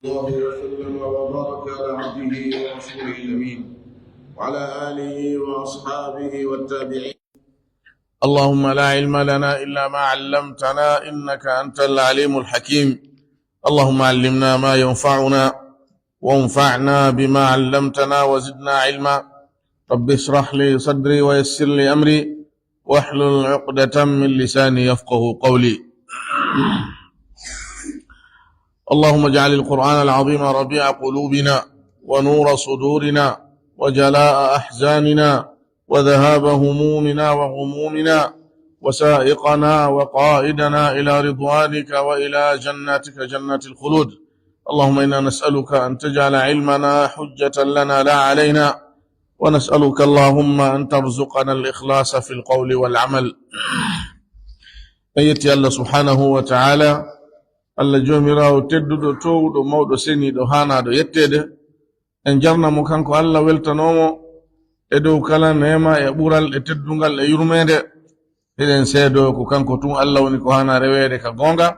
الله وسلم وبارك على عبده ورسوله الأمين وعلى آله وأصحابه والتابعين. اللهم لا علم لنا إلا ما علمتنا إنك أنت العليم الحكيم. اللهم علمنا ما ينفعنا وانفعنا بما علمتنا وزدنا علما. رب اشرح لي صدري ويسر لي أمري واحلل عقدة من لساني يفقه قولي. اللهم اجعل القرآن العظيم ربيع قلوبنا ونور صدورنا وجلاء أحزاننا وذهاب همومنا وغمومنا وسائقنا وقائدنا إلى رضوانك وإلى جناتك جنات الخلود. اللهم إنا نسألك أن تجعل علمنا حجة لنا لا علينا، ونسألك اللهم أن ترزقنا الإخلاص في القول والعمل. أيتي الله سبحانه وتعالى Allah jomirawo tedduɗo towɗo mawɗo seniɗo hanaɗo yettede, en jarnamo kanko Allah weltanomo e dow kala nema e ɓural e teddungal e yurmede. Eɗen seedo ko kanko tun Allah woni ko hana rewede ka gonga.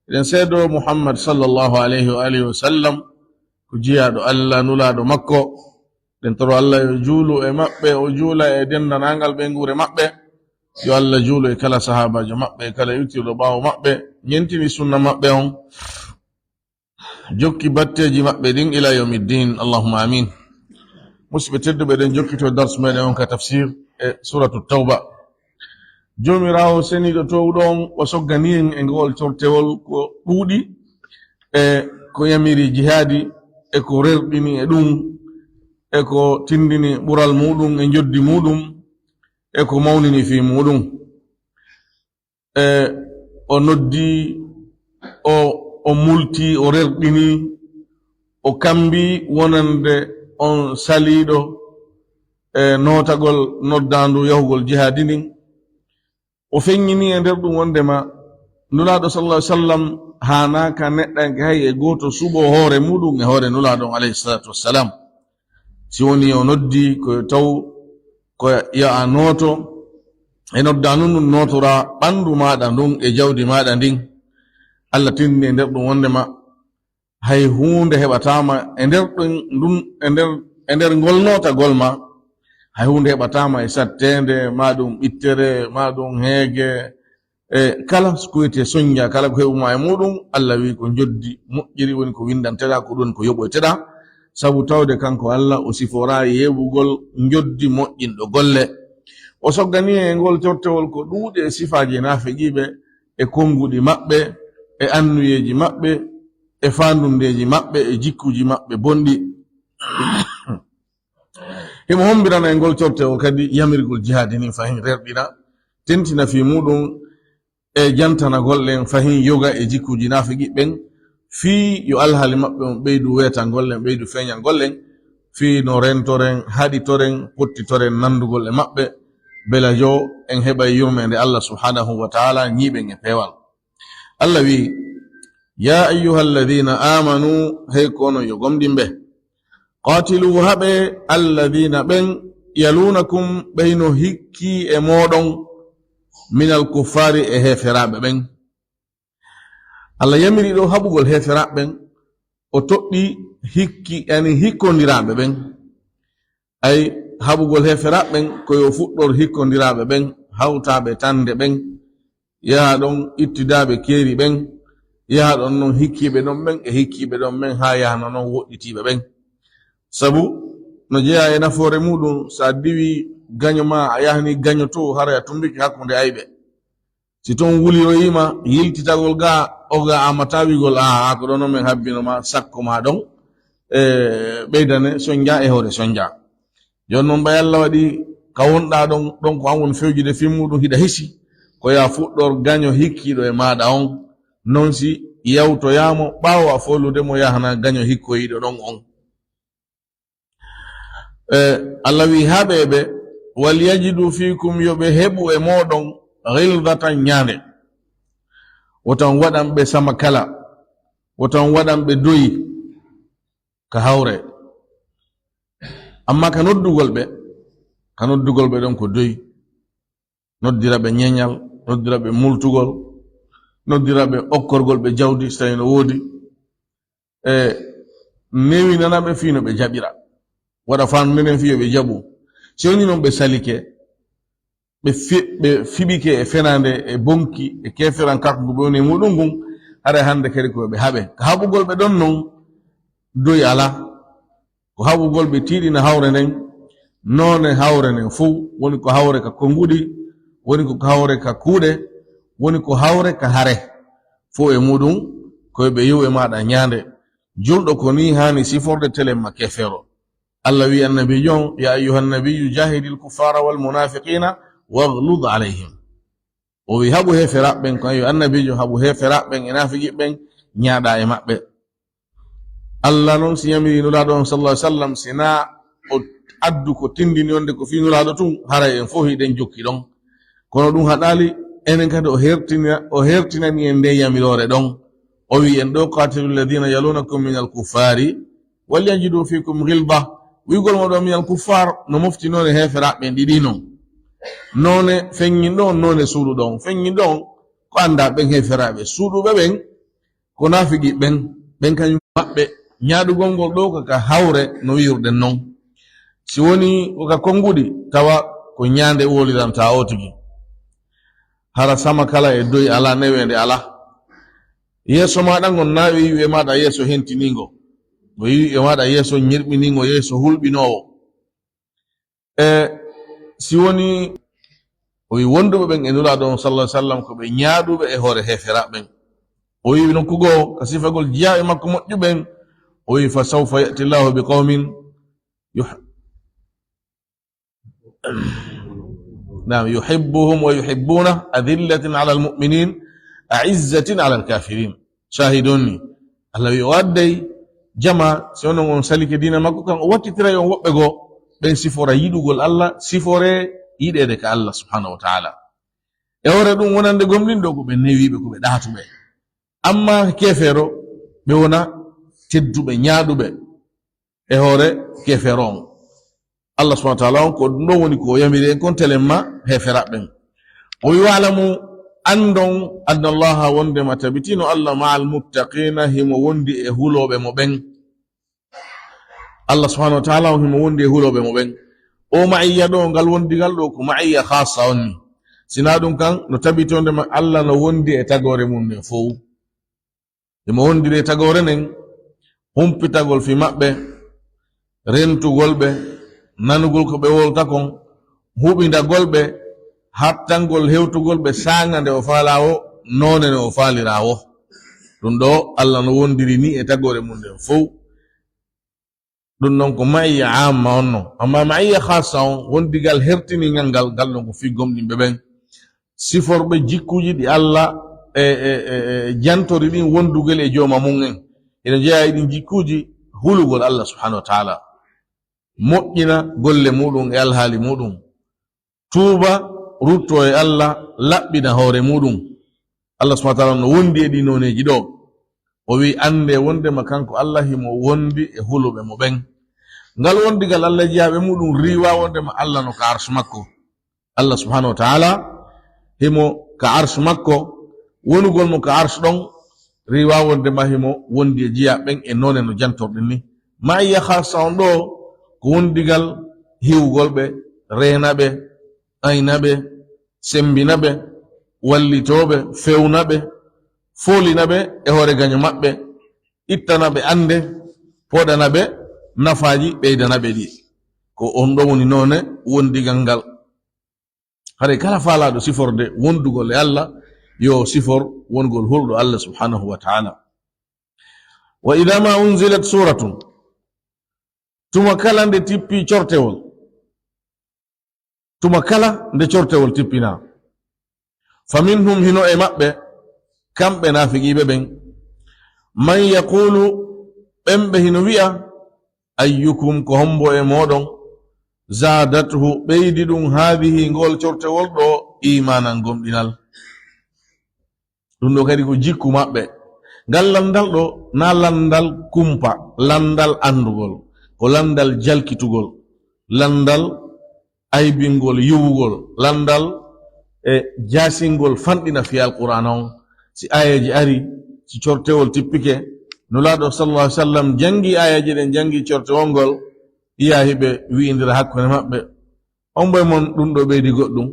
Eɗen seedo Muhammad sallallahu alayhi wa alihi wa sallam ko jiyaɗo Allah nulaɗo makko. Den toro Allah yo juulu e maɓɓe, o juula e dendanangal ɓe ngure maɓɓe. Yo Allah juulo e kala sahabajo maɓɓe e kala yuttiɗo ɓawo maɓɓe, ñentini sunna maɓɓe on, jokki batteji maɓɓe ɗin ila yawmiddin. Allahumma amin. Musidɓe tedduɓe, ɗen jokkito dars meɗen on ka tafsir e suratu tawba. Jomirawo seniɗo towɗo on o soggani en e ngol tortewol ko ɗuuɗi e ko yamiri jihadi e ko rerɗini e ɗum e ko tindini ɓural muɗum e joddi muɗum e ko mawnini fi muɗum. O noddi, o multi, o rerɗini, o kambi wonande on saliɗo e notagol noddandu yahugol jihadi ndin. O feññini e nder ɗum wondema nulaɗo sallallahu alaihi wasallam hanaka neɗɗanke hay e goto suɓo hoore muɗum e hoore nulaɗon alayhi salatu wassalam. Si woni o noddi ko taw ko ya'a noto e noddanu ndun notora ɓandu maɗa ndun e jawdi maɗa ndin. Allah tindi e nder ɗum wondema hay hunde heɓatama e nder ɗum e nder ngol notagol ma, hay hunde heɓatama e sattende ma ɗum ɓittere ma ɗum heege e kala ko wiyete soñja, kala ko heɓuma e muɗum Allah wi ko joddi moƴƴiri woni ko windanteɗa, ko ɗon ko yoɓoyteɗa, sabu tawde kanko Allah o sifora yeɓugol joddi moƴƴinɗo golle. O soggani e ngol tortewol ko ɗuuɗe e sifaji nafiqiɓe e konguɗi maɓɓe e annuyeji maɓɓe e fandundeji maɓɓe e jikkuji maɓɓe bonɗi. Himo hombirana e ngol tortewol kadi yamirgol jihadi nin fahin rerɗina, tentina fi muɗum e jantana gollen fahin yoga e jikkuji nafiqiɓen, fii yo alhali maɓɓe on ɓeydu wetan gollen, ɓeydu feñal gollen, fii no rentoren, haɗitoren, pottitoren nandugol e maɓɓe, bela jo en heɓa yurmede Allah subhanahu wa ta'ala ñiɓen e pewal. Allah wi, ya ayyuhalladhina amanu, hey kono yo gomɗimɓe, qatilu haɓe alladhina ɓen yalunakum ɓeyno hikki e moɗon minal kuffari e heferaɓe ɓen. Allah yamiri ɗo haɓugol heferaɓen, o toɗɗi hikki yani hikkondiraɓe ɓen. Ay haɓugol heferaɓen koyo fuɗɗor hikkondiraɓe ɓen, hawtaɓe tande ɓen, yaha ɗon ittidaɓe keeri ɓen, yaha ɗon non hikkiɓe ɗon ɓen e hikkiɓe ɗon ɓen ha yahana non woɗɗitiɓe ɓen. Sabu no jeeya e nafoore muɗum, sa diwi gaño ma a yahani gaño to hara a tumbiki hakkunde ayɓe. Si toon wuliroyima yiltitagol ga oga amata wigol ko ɗon non min habbinoma sakko ma ɗon ɓeydane soñja e hoore soñja. Jon noon ɓay Allah waɗi ka wonɗa ɗon ko an woni fewjude fi muɗum hiɗa hisi ko ya fuɗɗor gaño hikkiɗo e maɗa on, non si yawtoyamo ɓawo a folude mo yahana gaño hikkoyiɗo ɗon on. Allah wi haɓeɓe wal yajidu fikum yoɓe heɓu e moɗon ghildatan ñande, wotan waɗan ɓe sama kala, wotan waɗan ɓe doyi ka hawre. Amma ka noddugol ɓe ɗon ko doyi, noddira ɓe ñeñal, noddira ɓe multugol, noddira ɓe okkorgol ɓe jawdi so tawi no woodi, newi nanaɓe fino ɓe jaɓira waɗa fannunen fiyo ɓe jaɓu so woni noon ɓe salike ɓe fiɓike e fenande e bonki e kefiran kakko ɓe woni muɗum ngun haɗa hande kadi koɓe haɓe ko haɓugol ɓe ɗon non doyi ala ko haɓugol ɓe tiiɗina hawre nden none hawre nden fuu woni ko hawre ka konguɗi woni ko hawre ka kuuɗe woni ko hawre ka hare fo e muɗum koyeɓe yiw e maɗa ñaande julɗo ko ni hani siforde telemma kefero allah wi annabijo on ya ayuha nnabiyu jahidi lkuffara walmunafiqina waglud alayhim o wi haɓu heferaɓɓen ko ayo annabijo haɓu heferaɓɓen e nafigiɓɓen ñaaɗa e maɓɓe allah noon si yamiri nulaɗo on sallah sallam sina o addu ko tindini onde ko fi nulaɗo tun haray en fof hiɗen jokki ɗon kono ɗum haɗali enen kadi o hertinani en nde yamirore ɗon o wi en ɗo qatilu lladina yalunakum min alkuffari walyajidu fikum gilba wigol moɗo min alkuffar no moftinone heferaɓɓen ɗiɗi non none feŋñin ɗon none suuɗu ɗon feŋñin ɗon ko anda ɓen heferaɓe suuɗuɓe ɓen ko nafigi ɓen kañum maɓɓe ñaaɗugol ngol ɗo kaka hawre no wirɗen non si woni koka konguɗi tawa ko ñaande woliranta o tigi hara sama kala e doyi ala newende ala yeeso maɗa ngon na o yiwi e maɗa yeeso hentinigo o yiwi e maɗa yeeso ñirɓinigo yeeso hulɓinowo si woni o wi wonduɓe ɓen e nulaɗo on sallah sallam ko ɓe ñaaɗuɓe e hoore heferaɓen o wi nokkugo ka sifagol jiya e makko moƴƴuɓen o wi fa sawfa yati llahu bi qawmin yuhibbuhum wa yuhibbuna adillatin ala almuminin aizzatin ala alkafirin shahidonni allah wi o adday jama si onon on salike dina makko kan o wattitira on woɓɓe goo ɓen sifora yiɗugol allah sifore yiɗede ka allah subhanahu wa taala e hore ɗum wonande gomɗinɗo ko ɓe newiɓe ko ɓe ɗatuɓe amma kefero ɓe wona tedduɓe ñaaɗuɓe e hoore kefero on allah subhanahu wa taala on ko ɗum ɗo woni ko yamiri en kon telemma heferaɓɓen o wi walamu andon anna allaha wondema tabitino allah ma almuttaqina himo wondi e huloɓe mo ɓen allah subhanahu wa taala on himo wondi e huloɓe mo ɓen o maiya ɗo ngal wondigal ɗo ko maiya khassa on ni sina ɗum kan no tabitondema allah no wondi e tagore mum nden fof imo wondiri e tagore nden humpitagol fi maɓɓe rentugol ɓe nanugol ko ɓe wolta kon huɓindagol ɓe hattangol hewtugol ɓe sanga nde o faalawo none ne o faalirawo ɗum ɗo allah no wondiri ni e tagore mum nden fof ɗum noon ko maiya amma on non amma maiya khassa on wondigal hertinigal ngal ngal ɗon ko fi gomɗinɓe ɓen siforɓe jikkuji ɗi allah jantori ɗin wondugel e jooma mum en ene jeeya ɗin jikkuji hulugol allah subhanahu wa taala moƴƴina golle muɗum e alhaali muɗum tuuba rutto e allah laɓɓina hoore muɗum allah subhanahu wa taala no wondi e ɗi noneji ɗo o wi ande wondema kanko allah himo wondi e huluɓe mo ɓen ngal wondigal allah jeyaɓe muɗum riwa wondema allah no ka arsh makko allah subhanahu wa taala himo ka arsh makko wonugol mo ka arsh ɗon riwa wondema himo wondi e jeya ɓen e none no jantorɗen ni ma iya khassa on ɗo ko wondigal hiwgol ɓe renaɓe aynaɓe sembinaɓe wallitoɓe fewnaɓe folinaɓe e hoore gaño maɓɓe ittanaɓe ande poɗanaɓe nafaji ɓeydanaɓe ɗi ko on ɗo woni none wondigal ngal hare kala faalaɗo siforde wondugol e allah yo sifor wongol hulɗo allah subhanahu wa taala wa ida ma unzilat suratun tuma kala nde tippi cortewol tuma kala nde cortewol tippina fa minhum hino e maɓɓe kamɓe nafiqiɓe ɓen man yaqulu ɓenɓe hino wi'a ayyukum ko hombo e moɗon zadathu ɓeydi ɗum haadihi ngol cortewol ɗo imanan gomɗinal ɗum ɗo kadi ko jikku maɓɓe ngal landal ɗo na landal kumpa landal andugol ko landal jalkitugol landal aybingol yiwugol landal e jasingol fanɗina fi alqur'an on si ayeji ari si cortewol tippike nulaɗo sallallahu alaihi wasallam jangi ayaji ɗen jangi cortowol ngol iya hiɓe wi'indira hakkunde maɓɓe on boye mon ɗum ɗo ɓeydi goɗɗum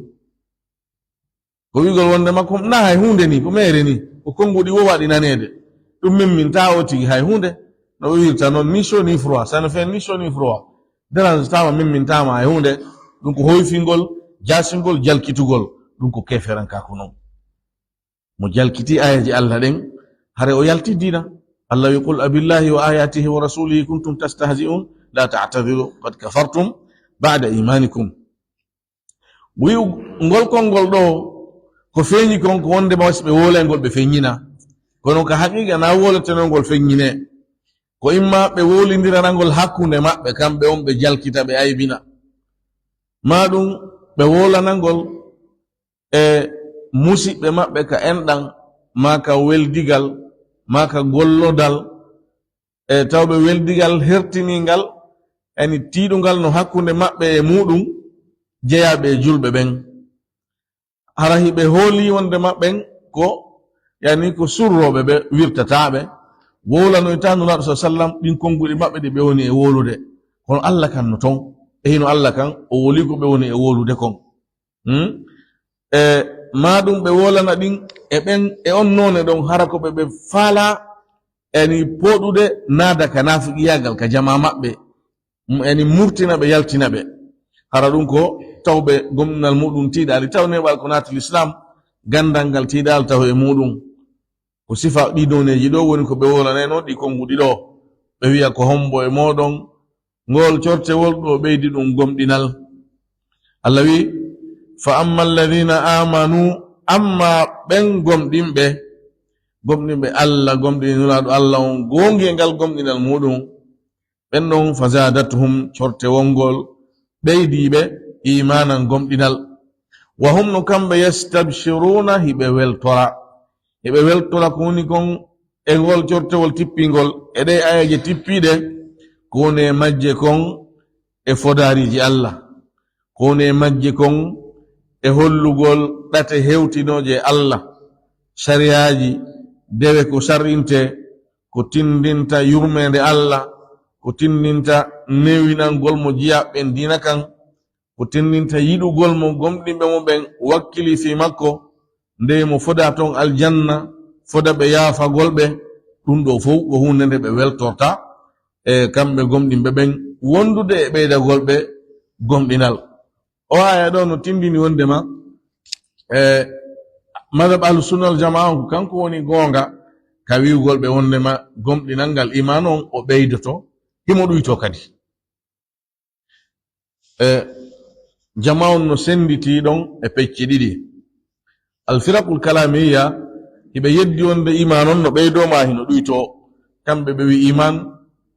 ko wigol wonde makko na hay hunde ni ko mere ni ko konguɗi wowaɗi nanede ɗum mimminta o tigi hay hunde no ɓe wirta noon ni chaud ni froid ça ne fait ni chaud ni froid dérange tama mimmintama hay hunde ɗum ko hoyfingol jasingol jalkitugol ɗum ko keferankaku noon mo jalkiti ayaji Allah ɗen hare o yalti dina Allah wi qul abillahi wa ayatihi wa rasulihi kuntum tastahzi'un la ta'tadiru qad kafartum ba'da imanikum wi ngol kongol ɗo ko feeñi kon ko wonde ma wasɓe wolengol ɓe feññina kono ka haqiqa na wolatenongol feññine ko imma ɓe wolindiranangol hakkunde maɓɓe kamɓe on ɓe jalkita ɓe aybina ma ɗum ɓe wolanangol e musiɓɓe maɓɓe ka enɗan ma ka weldigal ma ka gollodal e tawɓe weldigal hertiningal eni tiiɗungal no hakkunde maɓɓe e muɗum jeyaɓe e julɓe ɓen hara hiɓe hooli wonde maɓɓen ko yani ko surroɓe ɓe wirtataɓe wolanoyta nulaɗo sa sallam ɗin konguɗi maɓɓe ɗi ɓe woni e wolude kono Allah kan no ton e hino Allah kan o woli ko ɓe woni e wolude kon e maɗum ɓe wolana ɗin e ɓen e on none ɗon hara ko ɓe faala eni poɗude naada ka nafiqiyagal ka jama maɓɓe eni murtina ɓe yaltina ɓe hara ɗum ko tawɓe gomnal muɗum tiiɗali taw neɓal ko naati l'islam gandal ngal tiiɗal taw e muɗum ko sifa ɗi doneji ɗo woni ko ɓe wolaneno ɗi konguɗi ɗo ɓe wiya ko hombo e moɗon ngol cortewol ɗo ɓeydi ɗum gomɗinal Allah wi fa amma alladhina amanu amma ɓen gomɗinɓe Allah gomɗinulaɗo Allah on gongi e ngal gomɗinal muɗum ɓen ɗon fa zadatuhum cortewol ngol ɓeydiɓe imanan gomɗinal wa hum no kamɓe yastabshiruna hiɓe weltora ko woni kon e ngol cortewol tippingol e ɗe ayaje tippiɗe ko woni e majje kon e fodariji Allah ko woni e majje kon e hollugol ɗate hewtinoje Allah sariyaji dewe ko sarrinte ko tindinta yurmede Allah ko tindinta newinangol mo jiyaɓɓen dina kan ko tindinta yiɗugol mo gomɗinɓe mo ɓen wakkili fi makko nde mo foda ton aljanna foda ɓe yaafagol ɓe ɗum ɗo fof ko hunde nde ɓe weltorta e kamɓe gomɗinɓe ɓen wondude e ɓeydagol ɓe gomɗinal o aya ɗo no tindini wondema e madhab ahlusunnal jamaa on ko kanko woni goonga ka wiwgol ɓe wondema gomɗinal ngal iman on o ɓeydoto himo ɗuyto kadi jama on no senditi ɗon e pecce ɗiɗi alfiraqul kalamiya hiɓe yeddi wonde iman on no ɓeydoma hino ɗuyto kamɓe ɓe wi iman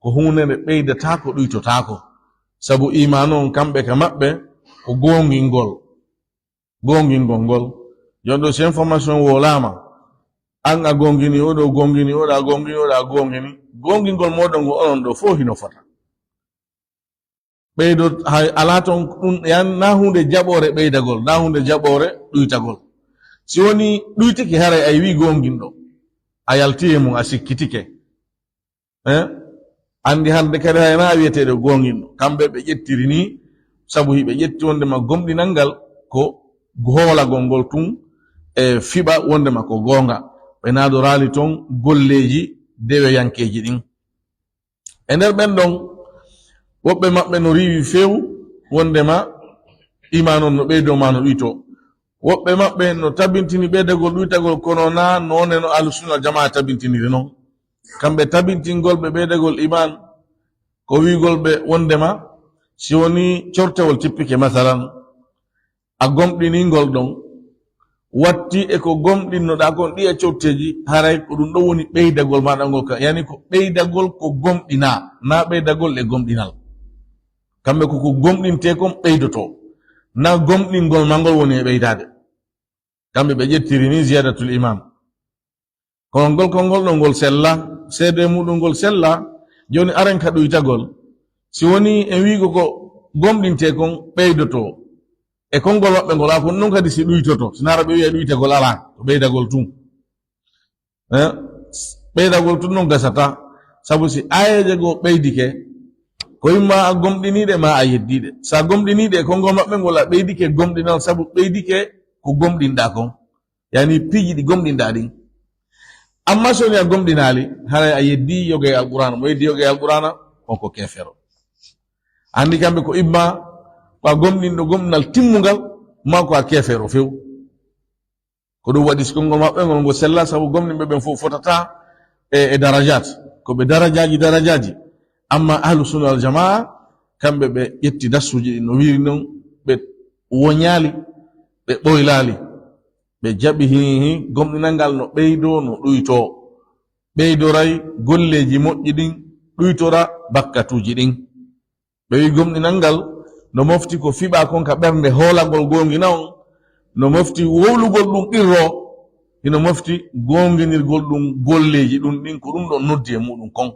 ko hunde nde ɓeydatako ɗuytotako sabu iman on kamɓe ka maɓɓe ko gongingol ngol jonɗo si information wolama an a gongini oɗo gongini oɗa gongini oɗa gongini gongingol moɗon ngo onon ɗo fo hino fota ɓeydo ala ton ɗum yan na hunde jaɓore ɓeydagol na hunde jaɓore ɗuytagol si woni ɗuytike haray ay wi gonginɗo a yaltiye mum a sikkitike andi hande kadi hay na wiyeteɗo gonginɗo kamɓe ɓe ƴettiri ni sabu hiɓe ƴetti wondema gomɗinal ngal ko hoolagol ngol tun e fiɓa wondema ko gonga ɓe nadorali ton golleji deweyankeji ɗin e nder ɓen ɗon woɓɓe maɓɓe no riwi few wondema iman on no ɓeydoma no ɗuyto woɓɓe maɓɓe no tabintini ɓeydagol ɗuytagol kono na none no ahlusunna jamaa tabintiniri noon kamɓe tabintingol ɓe ɓeydagol iman ko wigol ɓe wondema si woni cortewol tippike masalan a gomɗiningol ɗon watti e ko gomɗinnoɗa kon ɗi e corteji haray ko ɗum ɗo woni ɓeydagol maɗa ngol ka yani ko ɓeydagol ko gomɗina na ɓeydagol e gomɗinal kamɓe koko gomɗinte kon ɓeydoto na gomɗingol mangol woni e ɓeydade kamɓe ɓe ƴettiri ni ziyadatul iman kono ngol kolngol ɗo ngol sella seede muɗum ngol sella joni aren ka ɗuytagol si woni en wigo ko gomɗinte kon ɓeydoto e konngol maɓɓe ngol a kon ɗum kadi si ɗuytoto sinara ɓe wiya ɗuytagol ala ko ɓeydagol tun ɓeydagol tun ɗon gasata sabu si ayaje go ɓeydike ko imma a gomɗiniɗe ma a yeddiɗe. Sa gomɗiniɗe konngol maɓɓe ngol a ɓeydike gomɗinal sabu ɓeydike ko gomɗinɗa kon, yani piiji ɗi gomɗinɗa ɗin. Amma soni a gomɗinali haray a yeddi yoga e alqur'ana, mo yeddi yoga e alqur'ana on ko kefero. Andi kamɓe ko imma ko a gomɗinɗo gomɗinal timmugal ma ko a kefero few. Ko ɗum waɗi konngol maɓɓe ngol ngo sella sabu gomɗinɓe ɓen fof fotata e darajat, ko ɓe darajaji. Amma ahlu sunna wal jamaa kamɓe ɓe ƴetti dassuji ɗi no wiri non, ɓe woñali ɓe ɓoylali, ɓe jaɓi hihi gomɗinal ngal no ɓeydo no ɗuyto, ɓeydoray golleji moƴƴi ɗin, ɗuytora bakkatuji ɗin. Ɓe wi gomɗinal ngal no mofti ko fiɓa kon ka ɓernde hoolagol gongina on, no mofti wowlugol ɗum ɗirro, hino mofti gonginirgol ɗum golleji ɗum ɗin ko ɗum ɗon noddi e muɗum kon.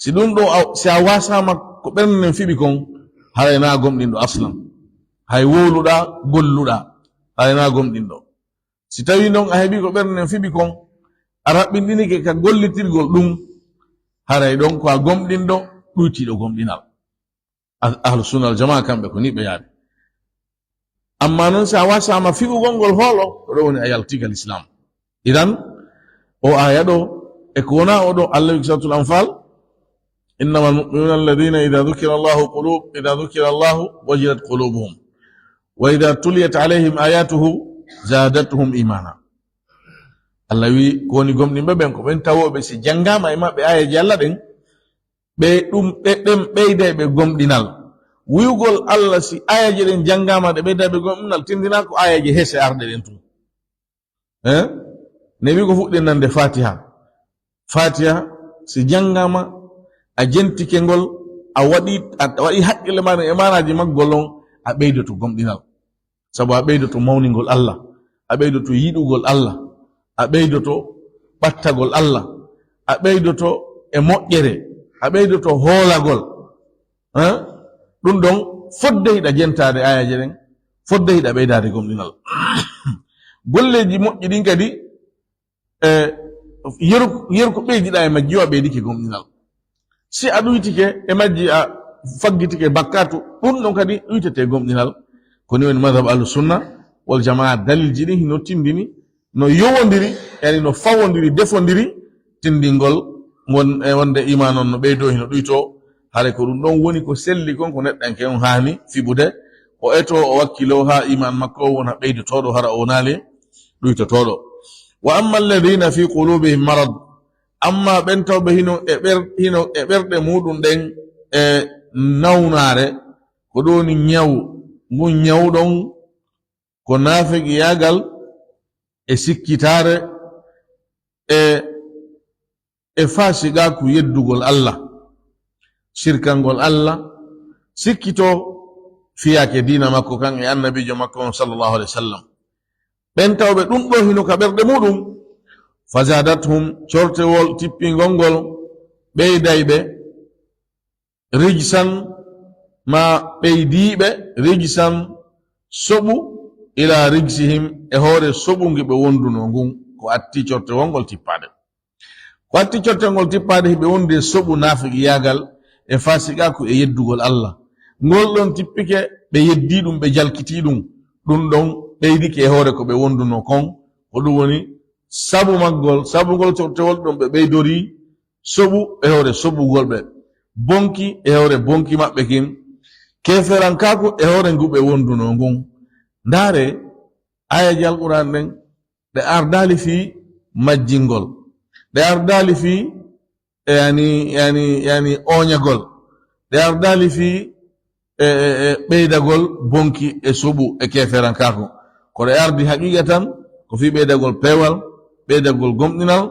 Si ɗum ɗo si a wasama ko ɓernde nden fiɓi kon, haray na gomɗinɗo aslan. Hay wowluɗa golluɗa, haray na gomɗinɗo. Si tawi noon a heɓi ko ɓernde nden fiɓi kon, a raɓɓinɗinike ka gollitirgol ɗum, haray ɗon ko a gomɗinɗo ɗuytiɗo gomɗinal. Ahlu sunna wal jamaa kamɓe ko ni ɓe yaari. Amma noon si a wasama fiɓugol ngol hoolo, ɗo woni a yaltigal islam. Idan o aya ɗo e ko wona o ɗo Allah wi suratul anfal, innama almu'minuna alladhina idha dhukira Allahu wajilat qulubuhum wa idha tuliyat alayhim ayatuhu zadatuhum imana. Allah wi ko woni gomɗinɓe ɓen ko ɓen tawoɓe si janngama e maɓɓe ayaji Allah ɗen, ɓe ɗum ɗen ɓeyda ɓe gomɗinal. Wuyugol Allah si ayaji ɗen janngama ɗe ɓeyda ɓe gomɗinal tindina ko ayaji hese arɗe ɗen tum. Ne wi ko fuɗɗen nande Fatiha si janngama a jentike ngol, a waɗi haqqille maɗa e manaji maggol on, a ɓeydoto gomɗinal, sabu a ɓeydoto mawningol Allah, a ɓeydoto yiɗugol Allah, a ɓeydoto ɓattagol Allah, a ɓeydoto e moƴƴere, a ɓeydoto hoolagol. Ɗum ɗon fodde hiɗa jentade ayaje ɗen, fodde hiɗa ɓeydade gomɗinal. Golleji moƴƴi ɗin kadi yeru ko ɓeydiɗa e majji yo a ɓeydike gomɗinal. Si a ɗuytike e majji a faggitike bakkatu, ɗum ɗon kadi ɗuytete gomɗinal. Ko ni woni madhab ahlu sunna wal jamaa, dalilji ɗin hino tindini, no yowodiri, yani no fawodiri, defodiri tindingol wonde iman on no ɓeydo hino ɗuyto. Hare ko ɗum ɗon woni ko selli kon ko neɗɗanke on haani fiɓude, o eto o wakkilo ha iman makko o wona ɓeydotoɗo hara o naali ɗuytotoɗo. Wa amma alladhina fi qulubihim marad, amma ɓen tawɓe hino e ɓerɗe muɗum ɗen e nawnare, ko ɗoni nyawu ngun nyawɗon ko naafiki yagal e sikkitare e fasigaku yeddugol Allah, shirkangol Allah, sikkito fiyake dina makko kan e annabijo makko on sallallahu alaihi wasallam. ɓen tawɓe ɗum ɗo hino ka ɓerɗe muɗum, fazadathum cortewol tippingol ngol ɓeydayɓe rijsan ma ɓeydiɓe rijsan soɓu ila rijsihim e hoore soɓugi ɓe wonduno ngun, ko atti cortewol ngol tippade, ko atti cortewol ngol tippade hiɓe wondi e soɓu nafiki yagal e fasiqaku e yeddugol Allah. Ngol ɗon tippike ɓe yeddi ɗum, ɓe jalkiti ɗum, ɗum ɗon ɓeydike e hoore ko ɓe wonduno kon, ko ɗum woni sabu maggol, sabugol cortewol ɗon ɓe ɓeydori soɓu e hoore soɓugol ɓe, bonki e hoore bonki maɓɓe kin, keferankaku e hoore ngu ɓe wonduno ngun. Ndaare ayaji alquran ɗen ɗe ardali fi majjingol, ɗe ardali fi yani oñagol, ɗe ardali fi ɓeydagol bonki e suɓu e keferankaku, ko ɗe ardi haqiqa tan ko fi ɓeydagol pewal, ɓeydagol gomɗinal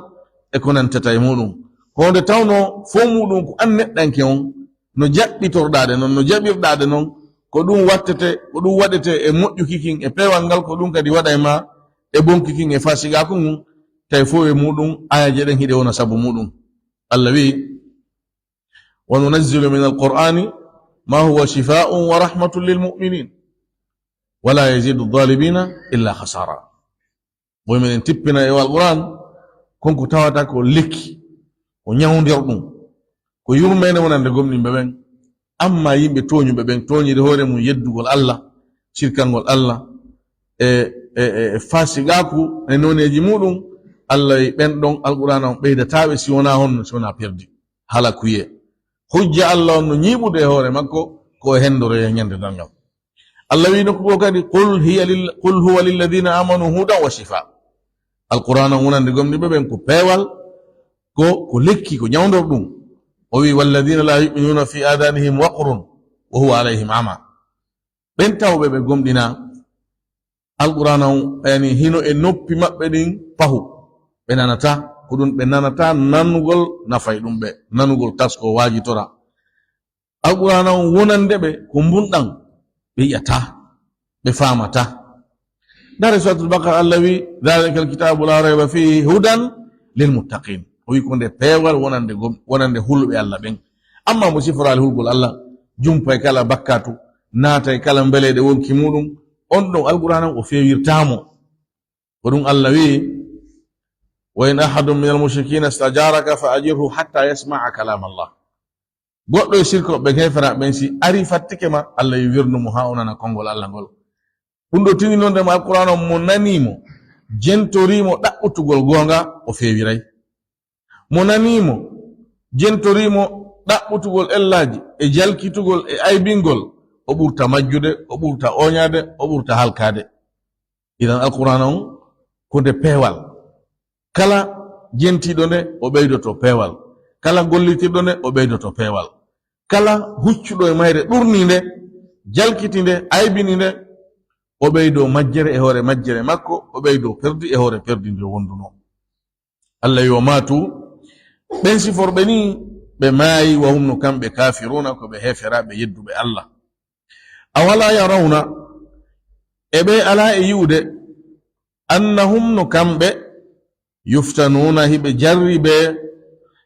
e ko nantata e muɗum. Honde tawno fo muɗum ko an neɗɗanke on no jaɓɓitorɗade non, no jaɓirɗade non, ko ɗum wattete, ko ɗum waɗete e moƴƴukikin e pewal ngal, ko ɗum kadi waɗa e ma e bonkikin e fasigaku ngun, tawi fo e muɗum ayaje ɗen hiɗe wona sabu muɗum. Allah wi wa nunazzilu min alqur'ani ma huwa shifaa'un wa rahmatun lil mu'minin wa la yazidu adh-dhalimina illa khasara. Bo men tippina e alquran konko tawata ko lekki, ko nyawdirɗum, ko yurmene wonande gomɗinɓe ɓen. Amma yimɓe toñuɓe ɓen toñide hoore mum yeddugol Allah, shirkangol Allah e fasigaku e noneji muɗum, Allah ɓen ɗon alqur'ana on ɓeydataɓe si wona honno, si wona perdi hala kuye. Hujja Allah on no ñiɓude e hoore makko ko hendoroye ñande dangal. Allah wi nokkugo kadi qul huwa lilladina amanu hudan wa shifa. Alqur'ana on wonande gomɗinɓe ɓen ko peewal, ko lekki, ko ñawdor ɗum. O wi walladina la yu'minuna fi adanihim waqrun wa huwa alayhim ama. Ɓen tawɓe ɓe gomɗina alqur'ana on yani hino e noppi maɓɓe ɗin pahu, ɓe nanata ko ɗum, ɓe nanata nanugol nafay ɗum ɓe, nanugol tasko wajitora. Alqur'ana on wonande ɓe ko mbunɗan, ɓe yi'ata, ɓe famata. Dare suratul Baqara Allah wi dhalika alkitabu la rayba fihi hudan lilmuttaqin. O wi ko nde peewal wonande hulɓe Allah ɓen. Amma mo siforali hulgol Allah, jumpa e kala bakkatu, naata e kala mbeleɗe wonki muɗum, on ɗon alqur'ana o fewirtamo. Ko ɗum Allah wi wa in ahadun min almushrikina stajaraka fa ajirhu hatta yasma'a kalam Allah. Goɗɗo e sirkoɓe hefera ɓen si ari fattike ma, Allah wi wirnumo ha o nana kongol Allah ngol. Ɗum ɗo tini noon ndema alqur'ana mo nanimo, jentorimo ɗaɓɓutugol gonga, o fewiray. Mo nanimo, jentorimo ɗaɓɓutugol ellaji e jalkitugol e aybingol, o ɓurta majjude, o ɓurta oñade, o ɓurta halkade. Idan alqur'ana on ko nde peewal. Kala jentiɗo nde o ɓeydoto peewal, kala gollitirɗo nde o ɓeydoto peewal, kala huccuɗo e mayre ɗurni nde, jalkiti nde, aybini nde, o ɓeydo majjere e hoore majjere makko, o ɓeydo perdi e hoore perdi nde wonduno. Allah yo matu ɓen siforɓe ni ɓe maayi wa hum no kamɓe kafiruna, ko ɓe heferaɓe yedduɓe Allah. Awala yarawna, e ɓe ala e yi'ude, annahum no kamɓe yuftanuna hiɓe jarribe,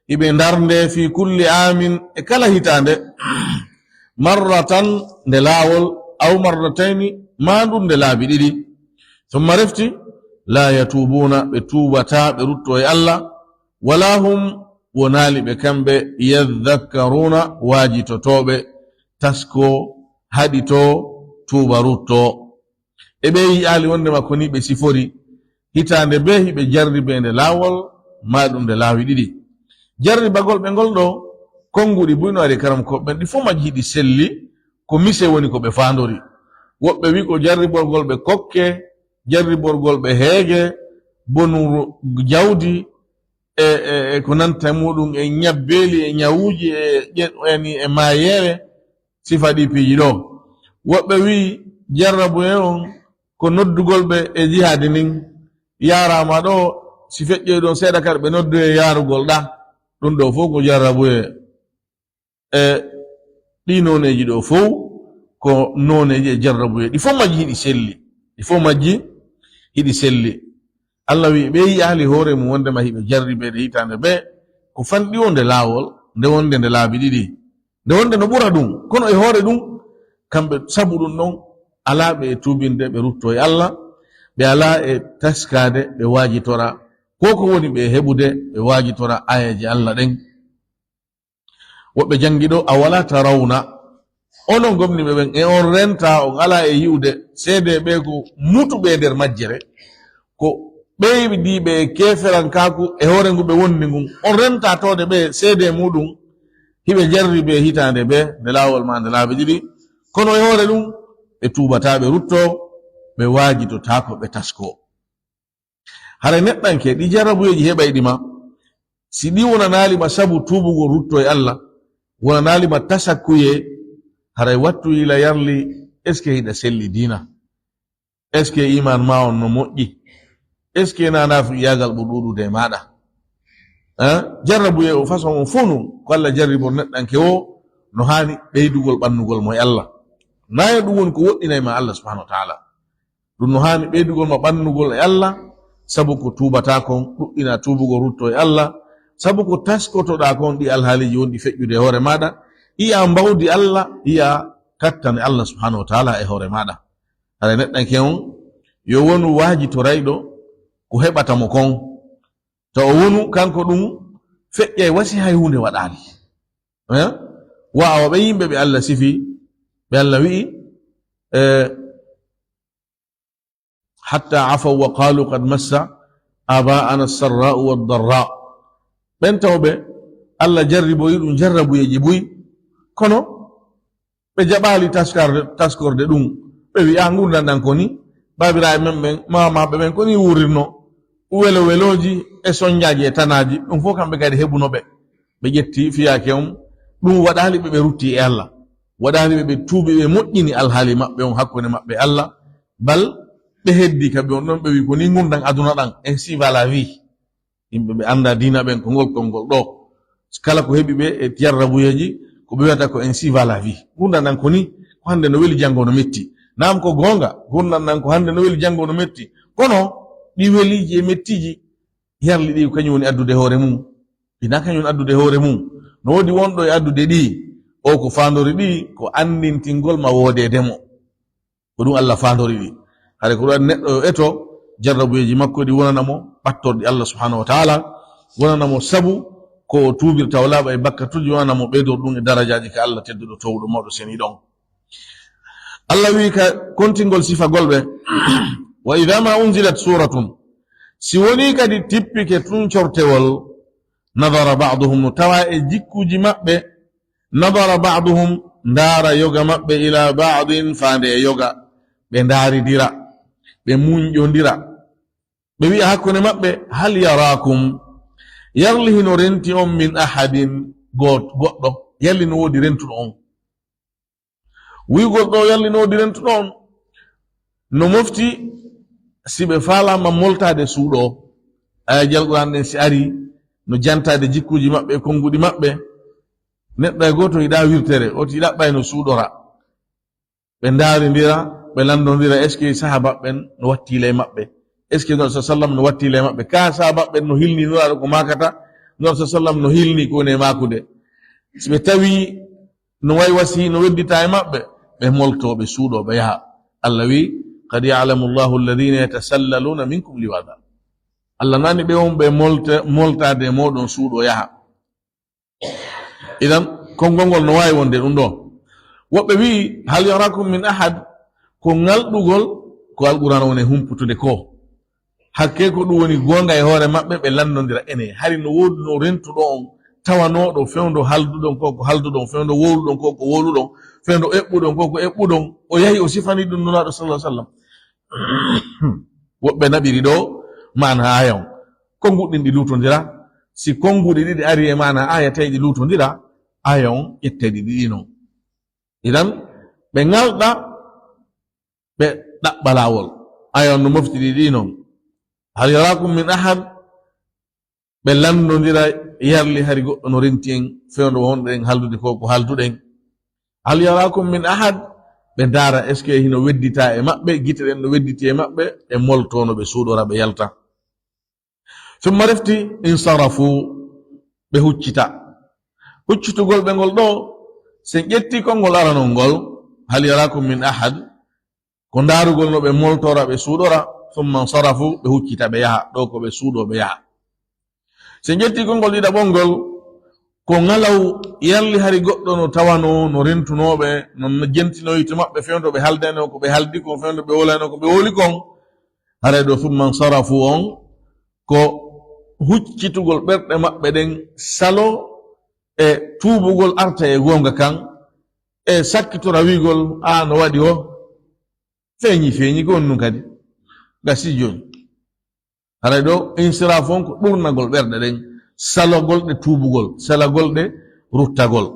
hiɓe darnde fi kulli amin e kala hitande, marratan nde laawol, aw marrataini mandum nde laabi ɗiɗi. Thumma refti la yatubuna, ɓe tubata ɓe rutto e Allah, wala hum wonali ɓe kamɓe yadhakkaruna, wajitotoɓe tasko haɗito tuba rutto. E ɓe yi'ali wonde makko ni ɓe sifori hitande be hiɓe jarribe nde laawol maɗum nde laawi ɗiɗi. Jarribagol ɓe ngol ɗo konguɗi buyno ari karam ko ɓen ɗi fof majji ɗi selli, ko mise woni ko ɓe fandori. Woɓɓe wi ko jarriborgol ɓe kokke, jarriborgol ɓe heege, bonu jawdi e ko nanta muɗum e ñabbeli e ñawuji e mayere, sifa ɗi piiji ɗo. Woɓɓe wi jarrabu e on ko noddugol ɓe e jihadi nin, yarama ɗo si feƴƴoy ɗon seeɗa kadi ɓe noddu e yarugol ɗa, ɗum ɗo fof ko jarrabu e ɗi noneji ɗo fof ko noneji e jarrabuye ɗi fof majji hiɗi selli, ɗi fof majji hiɗi selli. Allah wi ɓe yi'ali hoore mum wondema hiɓe jarribe nde hitande ɓe ko fanɗi o nde laawol, nde wonde nde laabi ɗiɗi, nde wonde no ɓura ɗum, kono e hoore ɗum kamɓe sabu ɗum ɗon ala ɓe e tubinde ɓe rutto e Allah, ɓe ala e taskade ɓe wajitora ko ko woni ɓe heɓude ɓe wajitora ayaji Allah ɗen. Woɓɓe jangiɗo a wala tarawna, onon gomniɓe ɓen e on renta, on ala e yi'ude seede ɓe ko mutuɓe nder majjere, ko ɓeydiɓe e keferankaku e hoore ngu ɓe wonni ngun, on renta tode ɓe seede muɗum hiɓe jarri ɓe hitande ɓe nde laawol ma nde laabi ɗiɗi, kono e hoore ɗum ɓe tubata ɓe rutto, ɓe wajitotako ɓe tasko. Hara neɗɗanke ɗi jarrabuyeji heɓayɗima, si ɗi wonanalima sabu tubugo rutto e Allah, wonanalima tasakkuye, haray wattu ila yarli est ce que hiɗa selli dina, est ce que iman ma on no moƴƴi, est ce que nanafu iyagal ɓo ɗuɗude maɗa. Jarrabuye o façon o fonu ko Allah jarribo neɗɗanke o no hani ɓeydugol ɓannugol mo e Allah, nayo ɗum woni ko woɗɗinayma Allah subhanahu wa ta'ala. Ɗum no hani ɓeydugol ma ɓannugol e Allah, sabu ko tubata kon, ɗuɗɗina tubugo rutto e Allah, sabu ko taskotoɗa kon ɗi alhaaliji wonɗi feƴƴude e hoore maɗa, iya mbawdi Allah, iya kattane Allah subhanahu wa ta'ala e hoore maɗa. Hara neɗɗanke on yo wonu wajitorayɗo ko heɓata mo kon, to o wonu kanko ɗum feƴƴa e wasi hay hunde waɗali, wa be yimbe be Allah sifi be Allah wi hatta afaw wa qalu qad massa aba'ana as-sarra'u wad-dharra ben tawbe Allah jarribo yidum jarrabu yeji buy kono be jabali taskorde dum be wi angunda dan koni babira men mama be men koni wurirno welo weloji e sonjaaji e tanaji dum fo kambe gadi hebuno be jetti fiyaake dum wadali be rutti e Allah wadali be tuubi be moddini alhali mabbe on hakkone mabbe Allah bal be heddi kabe on don be wi ko ni ngundan aduna dan ainsi va la vie yimbe be anda dina ben ko ngol do kala ko hebi be e tiyarrabuyeji ko be wata ko ainsi va la vie ngundan dan ko ni ko hande no weli jango no metti nam ko gonga ngundan dan ko hande no weli jango no metti kono di weliji e mettiji yarli di kanyum woni addude hoore mum ina kanyum addude hoore mum no wodi wondo e addude di o ko fandori di ko andintingol ma wode demo ko dum Allah fandori di hare ko neddo eto jarrabuyeji makko di wonana mo battorde Allah subhanahu wa ta'ala wonana mo sabu ko tubirta wala ba e bakkatuji wonana mo bedo dum e darajaji ka Allah teddudo towdo modo seni don Allah wi ka kontingol sifa golbe wa idha ma unzilat suratun si woni kadi tippike tun cortewol nadara ba'dhum tawa e jikkuji mabbe nadara ba'dhum ndara yoga mabbe ila ba'din fande e yoga be ndari dira be munjondira be wi hakkone mabbe hal yarakum yarlihino renti on min ahadin goddo yallino wodi rentudo on wi goddo yallino wodi rentudo on no mofti sibe fala ma moltade suudo ay jalqur'an si ari no jantade jikkuji mabbe kongudi mabbe neddo e goto ida wirtere o ti dabba no suudora be ndaari ndira be landondira eske sahaba ben no watti le mabbe eske no sallam no watti le mabbe ka sahaba ben no hilni no ko makata no sallam no hilni ko ne makude sibe tawi no way wasi no weddita e mabbe be molto be suudo be yaha Allah wi قد يعلم الله الذين يتسللون منكم لواذا الله ناني بهم بمولتا دي مودون سودو ياها اذا كونغول نواي وندي دوندو وبه وي هل يراكم من احد كونغال دوغول ko alquran woni humputude ko hakke ko dum woni gonga e hoore mabbe be landondira ene hari no wodi no rentudo on tawanodo fewndo haldudon ko haldudon fewndo wowludon ko wowludon fewndo ebbudon ko ebbudon o yahi o sifani dum nulado sallallahu alaihi wasallam wobbe nabiri do mana ayon kongudin di lutondira si kongudi didi ari e mana ayatay di lutondira ayon ettedi dino idan be ngalda be dabbalawol ayon no mofti dino hal yarakum min ahad be landondira yarli hari goddo no rentien fewndo wonde haldude ko halduden hal yarakum min ahad be dara eske hino weddita e mabbe giteren no wedditi e mabbe e moltono be suudora be yalta summa rafti insarafu be huccitugol be ngol do sen jetti kongol arano ngol hal yarakum min ahad ko darugol no be moltora be suudora summa insarafu be huccita be yaha do ko be suudo be yaha sen jetti kongol dida bongol ko ngalaw yalli hari goddo no tawano no rentunobe non jentino yito mabbe fewndo be haldeno ko be haldi ko fewndo be wolano ko be woli kon hare do summan sarafu on ko huccitugol berde mabbe den salo e tubugol arta e gonga kan e sakkito rawigol no wadi o feñi ko non kadi gasi joni hare do insirafon ko burnagol berde den salogol de tubugol salagol de ruttagol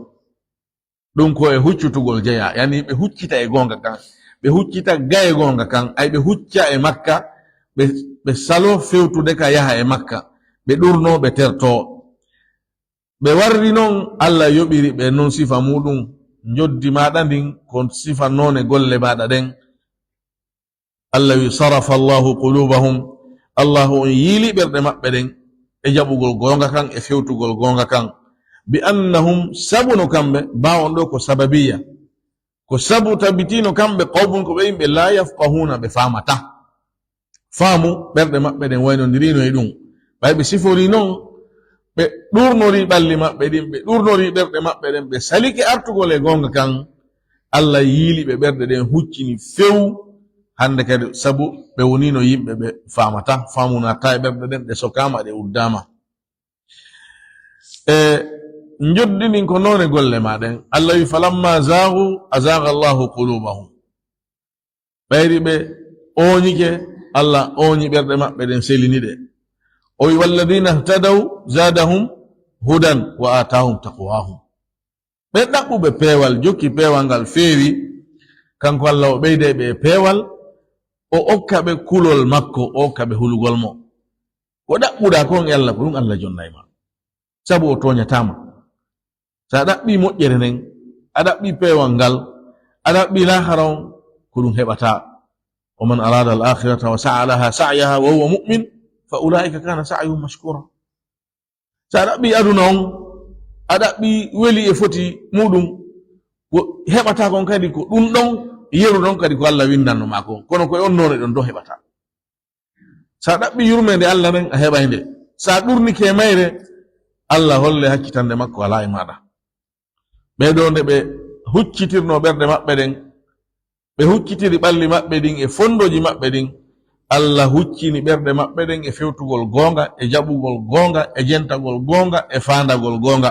dum ko e huccutugol jeya yani be huccita e gonga kan be huccita gaye gonga kan ay be hucca e makka be salo fewtude ka yaha e makka be durno be terto be warri non Allah yobiri be non sifa mudum njoddi maada ndin kon sifa none golle maada den Allah yusarafa Allahu qulubahum Allahu yili berde mabbe den e jabugol gonga kan e fewtugol gonga kan bi annahum sabunu kambe bawon do ko sababiya ko sabu tabitino kambe qawbun ko be yimbe la yafqahuna be famata famu berde mabbe den wayno dirino e dum baybe sifori non ɓe ɗurnori ɓalli maɓɓe ɗin ɓe ɗurnori ɓerɗe maɓɓe ɗen ɓe salike artugol e gonga kan Allah yiili ɓe ɓerɗe ɗen huccini few hande kadi sabu ɓe wonino yimɓe ɓe famata famunata e ɓerɗe ɗen ɗe sokama ɗe uddama joddinin ko noone golle maɗen Allah wi falamma zagu azaga Allahu qulubahum ɓayri ɓe oñike Allah oñi ɓerɗe maɓɓe ɗen selini ɗe o wi walladina ihtadaw zadahum hudan wa atahum taqwahum ɓe ɗaɓɓuɓe peewal jokki peewal ngal feewi kanko Allah o ɓeyde ɓe peewal o okka ɓe kulol makko o okka ɓe hulugol mo ko ɗaɓɓuɗa kon e Allah ko ɗum Allah jonnayma sabu o toñatama sa ɗaɓɓi moƴƴere nden a ɗaɓɓi peewal ngal a ɗaɓɓi lahara on ko ɗum heɓata wa man arada al akhirata wa sa'a laha sa'yaha wa huwa mu'min fa ulaika kana sa'yuhum mashkura sa ɗaɓɓi aduna on a ɗaɓɓi weli e foti muɗum ko heɓata kon kadi ko ɗum ɗon yeru ɗon kadi ko Allah windanno ma kon kono koye on none ɗon do heɓata sa ɗaɓɓi yurmede Allah nden a heɓay nde sa ɗurnike mayre Allah holle hakkitande makko ala e maɗa ɓeɗo nde ɓe huccitirno ɓerɗe maɓɓe ɗen ɓe huccitiri ɓalli maɓɓe ɗin e fondoji maɓɓe ɗin Allah huccini ɓerɗe maɓɓe ɗen e fewtugol gonga e jaɓugol gonga e jentagol gonga e fandagol gonga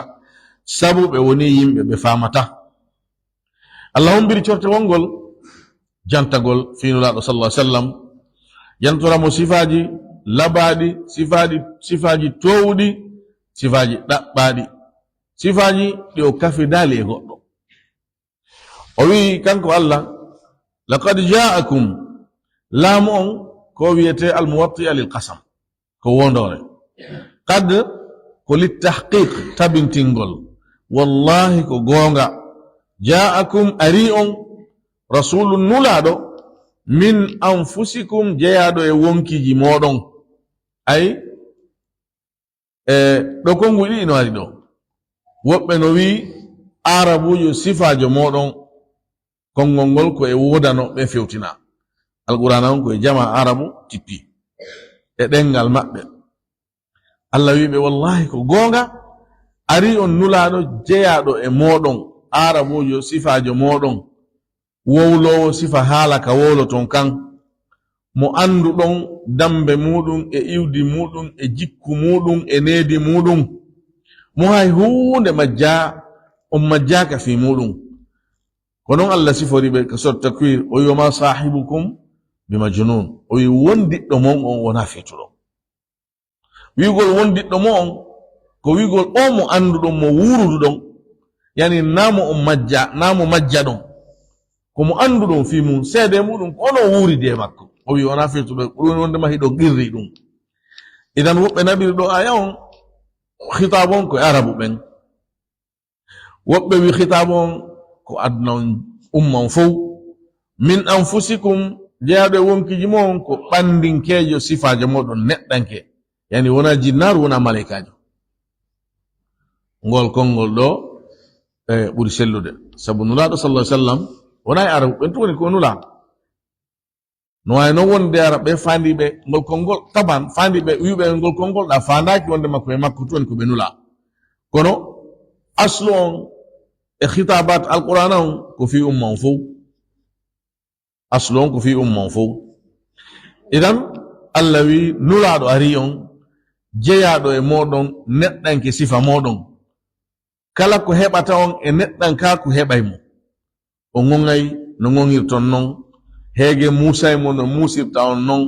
sabu ɓe woni yimɓe ɓe famata Allah hombiri corte wongol jantagol finulaɗo sallallahu alaihi wasallam jantoramo sifaji labaɗi sifaji towɗi sifaji ɗaɓɓaɗi sifaji ɗi o kafi daali e goɗɗo o wi kanko Allah laqad ja'akum laamu on ko wiyete almuwatti'a lil qasam ko wondore qad ko littahqiq tabintingol wallahi ko gonga ja'akum ari on rasulun nulaɗo min anfusikum jeyaɗo e wonkiji moɗon ay ɗo kongu ɗiɗi no ari ɗo woɓɓe no wi arabujo sifajo moɗon konngol ngol ko e wodano ɓe fewtina alqur'ana on ko e jama arabu tippi e ɗengal maɓɓe Allah wiɓe wallahi ko gonga ari on nulaɗo jeyaɗo e moɗon arabujo sifajo moɗon wowlowo sifa haala ka wowloton kan mo anduɗon dambe muɗum e iwdi muɗum e jikku muɗum e needi muɗum mo hay hunde majja on majjaka fi muɗum ko noon Allah sifori ɓe ka sot takwir o wi ma sahibukum bi majnun o wi wondiɗɗo mon on wona fetuɗo wigol wondiɗɗo mo on ko wigol o mo anduɗon mo wuruduɗon yani namo on majja namo majja ɗon komo anduɗon fi mum seede muɗum ko ono wuride makko o wi wona fetuɗo ɗum wondema hiɗo qirri ɗum idan woɓɓe naɓiri ɗo aya on khitab on ko arabu ɓen woɓɓe wi khitab on ko aduna on umma on fof min anfusikum jeyaɗo e wonkiji mon ko ɓandinkejo sifajo moɗon neɗɗanke yani wona jinnaru wona malaikajo ngol konngol ɗo ɓuri sellude sabu nulaɗo sallallahu alaihi wasallam wona e arabu ɓen towoni ko nula no wawi noon wonde ara ɓe fandiɓe ngol konngol taban fandiɓe wiɓe ngol konngol ɗa fandaki wonde makko e makko towoni ko ɓe nula kono aslu on e khitabat alqur'ana on ko fi umma on fof aslu on ko fi umma on fof idan Allah wi nulaɗo ari on jeyaɗo e moɗon neɗɗanke sifa moɗon kala ko heɓata on e neɗɗanka ko heɓay mo o ŋoŋay no ŋoŋirton non heege musay mo no musirta on non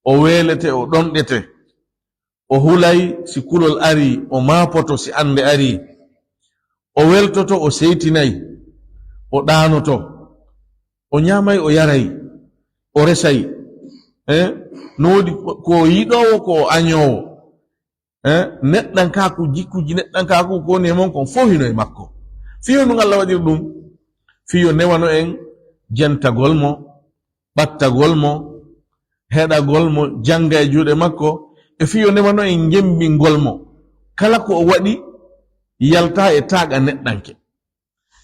o welete o ɗonɗete o hulay si kulol ari o maapoto si ande ari o weltoto o seytinay o ɗanoto o ñamay o yaray o resay no wodi ko yiɗowo ko añowo neɗɗankaku jikkuji neɗɗankaku ko woni e mon kon fof hino e makko fiyo ɗum Allah waɗiri ɗum fiyo newano en jentagol mo ɓattagol mo heɗagol mo janga e juuɗe makko e fiyo newano en jembingol mo kala ko o waɗi yalta e taaga neɗɗanke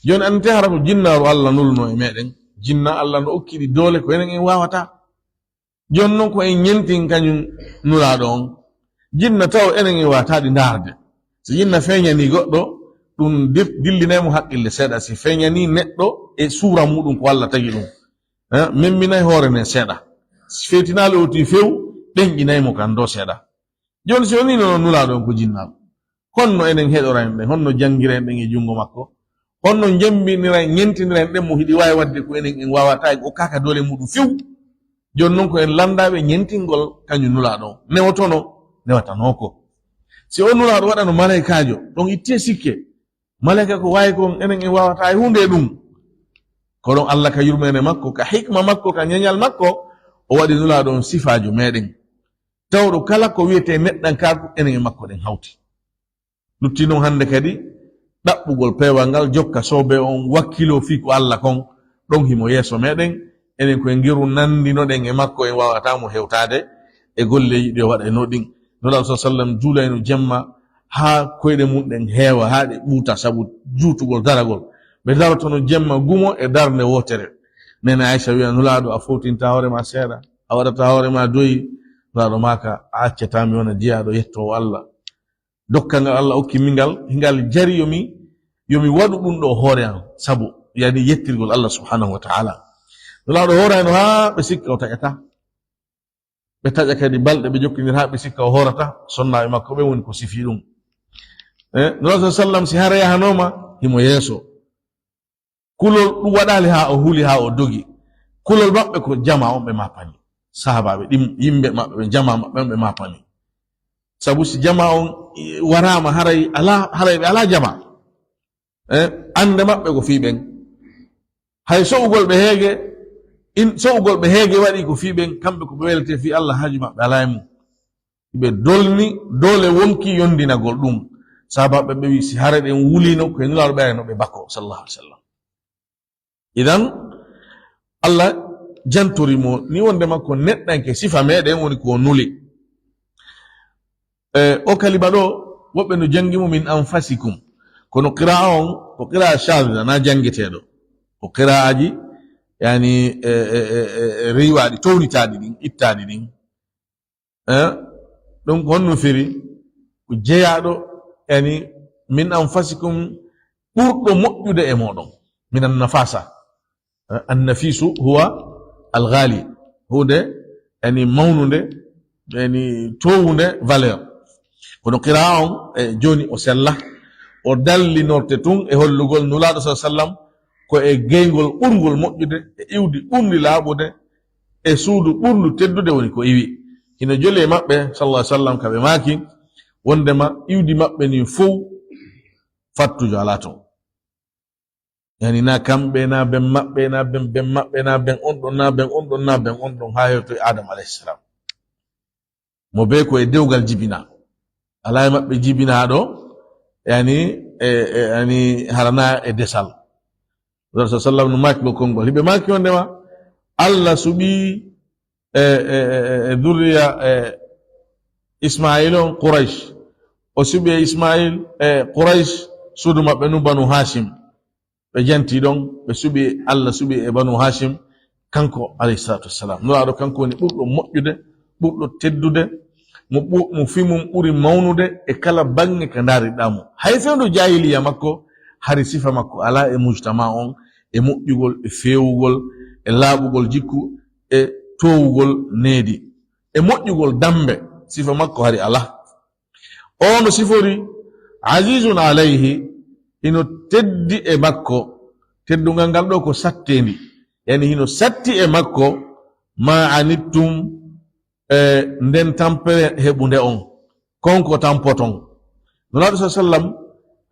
joni ante hara ko jinnaru Allah nulno e meɗen jinna Allah no okkiɗi doole ko enen en wawata joni noon ko en ñentin kañum nulaɗo on jinna taw enen e wataɗi darde so jinna feñani goɗɗo ɗum dillinemo haqqille seeɗa si feñani neɗɗo e suura muɗum ko Allah tagi ɗum memminay hoore nden seeɗa fetinali oti few ɗenƴinaymo kan do seeɗa joni so woni noon nulaɗon ko jinnaɗo honno enen heɗoran ɗen honno jangiren ɗen e jungo makko honno jambiniran ñentiniran ɗen mo hiɗi wawi wadde ko enen en wawata o kaka dole muɗum few joni noon ko en landaɓe ñentingol kañum nulaɗo newotono newatanoko si o nulaɗo waɗano malaikajo ɗon itte sikke malaika ko wawi kon enen en wawata e hunde ɗum ko ɗon Allah ka yurmene makko ka hikma makko ka ñañal makko o waɗi nulaɗo on sifajo meɗen tawɗo kala ko wiyete neɗɗankaku enen e makko ɗen hawti lutti noon hande kadi ɗaɓɓugol pewal ngal jokka sobe on wakkilo fi ko Allah kon ɗon himo yeeso meɗen enen koye ngiru nandinoɗen e makko en wawatamo hewtade e golleji ɗi o waɗa no ɗin nulaɗo sa sallam juulayno jemma ha koyɗe mum ɗen heewa ha ɗe ɓuuta sabu juutugol daragol ɓe darotono jemma gumo e darde wotere nene Aisha wiya nulaɗo a fowtinta hoorema seeɗa a waɗata hoorema doyi nulaɗo maka a accatami wona jeyaɗo yettowo Allah dokkal ngal Allah hokki mingal hingal jari yomi waɗu ɗum ɗo hoore am sabu yani yettirgol Allah subhanahu wa ta'ala nulaɗo hoorayno ha ɓe sikka o taƴata ɓe taƴa kadi balɗe ɓe jokkidir ha ɓe sikka o horata sonnaɓe makko ɓe woni ko sifi ɗum nulaɗo sallam si hara yahanoma himo yeeso kulol ɗum waɗali ha o huuli ha o dogi kulol maɓɓe ko jama on ɓe mapani sahabaɓe ɗim yimɓe maɓɓe ɓe jama maɓɓe on ɓe mapani sabu si jama on warama haray ɓe ala jama ande maɓɓe ko fiɓen hay so'ugol ɓe heege waɗi ko fiɓen kamɓe ko ɓe welte fi Allah haaju maɓɓe ala e mum ɓe dolni dole wonki yondinagol ɗum sahabaɓe ɓe wi si hara ɗen wulino koye nulaɗo ɓereno ɓe bakko sallallahu alaihi wasallam idan Allah jantorimo ni wonde makko neɗɗanke sifa meɗen woni ko nuli o kalima ɗo woɓɓe no jangimo min anfasikum kono qira'a on ko qira'a shadda na jangeteɗo ko qira'aji yani riwaɗi townitaɗi ɗin ittaɗi ɗin ɗum ko honno firi ko jeyaɗo yani min anfasikum ɓurɗo moƴƴude e moɗon min annafasa annafisu huwa alghali hunde yani mawnude yani towude valeur kono qira'a on joni o sella o dallinorte tun e hollugol nulaɗo sa sallam ko e geygol ɓurgol moƴƴude e iwdi ɓurdi laaɓude e suudu ɓurdu teddude woni ko iwi hino jole maɓɓe sallallahu alaihi wasallam kaɓe maaki wondema iwdi maɓɓe ni fof fattujo ala ton yani na kamɓe na ben maɓɓe na ben maɓɓe na ben on ɗon na ben on ɗon na ben on ɗon ha yewto e Adama alayhi salam mo be ko e dewgal jibina ala e maɓɓe jibinaɗo yani harana e desal rasul sallam no maaki go kongol hiɓe maaki wondema Allah suɓi durriya Ismail on Quraysh o suɓi e Ismail Quraysh suudu maɓɓe nu banu Hashim ɓe janti ɗon ɓe suɓi Allah suɓi e banu Hashim kanko alayhi salatu wassalam nuraɗo kanko woni ɓurɗo moƴƴude ɓurɗo teddude mo fimum ɓuri mawnude e kala bange ka daariɗamo hay fewndo jahiliya makko hari sifa makko ala e mujtama on e moƴƴugol e fewugol e laaɓugol jikku e towugol needi e moƴƴugol dambe sifa makko hari ala o no sifori azizun alayhi hino teddi e makko teddugal ngal ɗo ko sattendi yani hino satti e makko ma anittum nden tampere heɓunde on konko tampoton nulaɗo sa sallam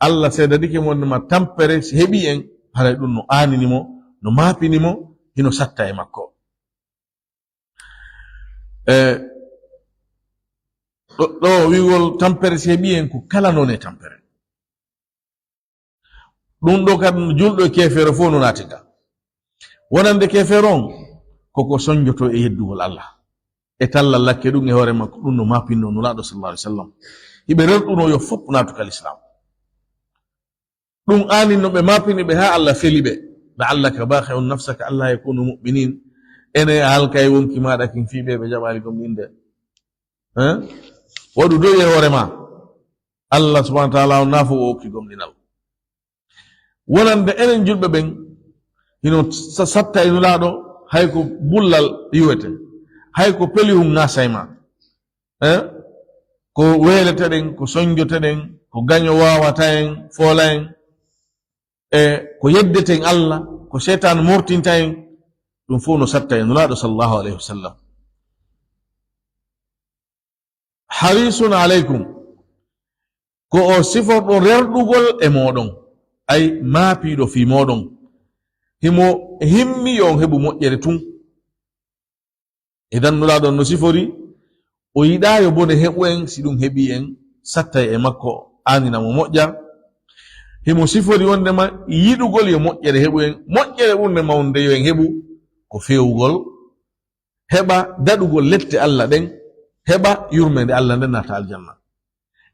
Allah seedadike wondema tampere si heɓi en haray ɗum no aaninimo no maapinimo hino satta e makko ɗo wigol tampere si heɓi en ko kala noon e tampere ɗum ɗo kadi julɗo e kefere fof no naatiga wonande kefere on koko soñjoto e yeddugol Allah e talla lakke ɗum e hoore makko ɗum no mapinno nulaɗo sallallahu alaihi wasallam hiɓe renɗuno yo fopp natukal islam ɗum aaninno ɓe mapini ɓe ha Allah feli ɓe la'allaka bakhirun nafsaka alla yakunu mu'minin ene halka e wonki maɗa kin fiɓe ɓe jaɓali gom inde waɗu dow e hoore ma Allah subhanahu wa ta'ala nafo o hokki gomɗinal wonande enen julɓe ɓen hino satta e nulaaɗo hay ko bullal yiwete hay ko pelihum nasayma ko weeleteɗen ko soñjoteɗen ko gaño wawata en foola en e ko yeddeten Allah ko seytan mortinta en ɗum fof no satta e nulaaɗo sallallahu alayhi wa sallam harisun aleykum ko o siforɗo rerɗugol e moɗon ay maapiiɗo fi moɗon himo himmi yo on heɓu moƴƴere tun idan nulaaɗon no sifori o yiɗayo bone heɓu en si ɗum heɓi en sattay e makko anina mo moƴƴa himo sifori wondema yiɗugol yo moƴƴere heɓu en moƴƴere ɓurde mawde yo en heɓu ko fewugol heɓa daɗugol lette Allah ɗen heɓa yurmede Allah nden nata aljanna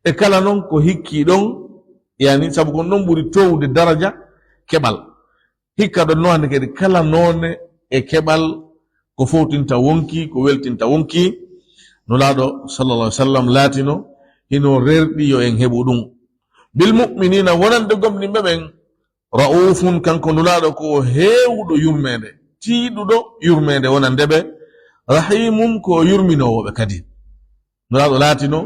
e kala noon ko hikki ɗon yani sabu kon ɗon ɓuri towde daraja keɓal hikka ɗon noande kadi kala noone e keɓal ko fowtinta wonki ko weltinta wonki nulaaɗo sallallahu alaihi wasallam laatino hino rerɗi yo en heɓu ɗum bil mu'minina wonande gomɗinɓe ɓen ra'ufun kanko nulaaɗo ko heewɗo yurmede tiiɗuɗo yurmede wonande ɓe rahimum ko yurminowoɓe kadi nulaaɗo laatino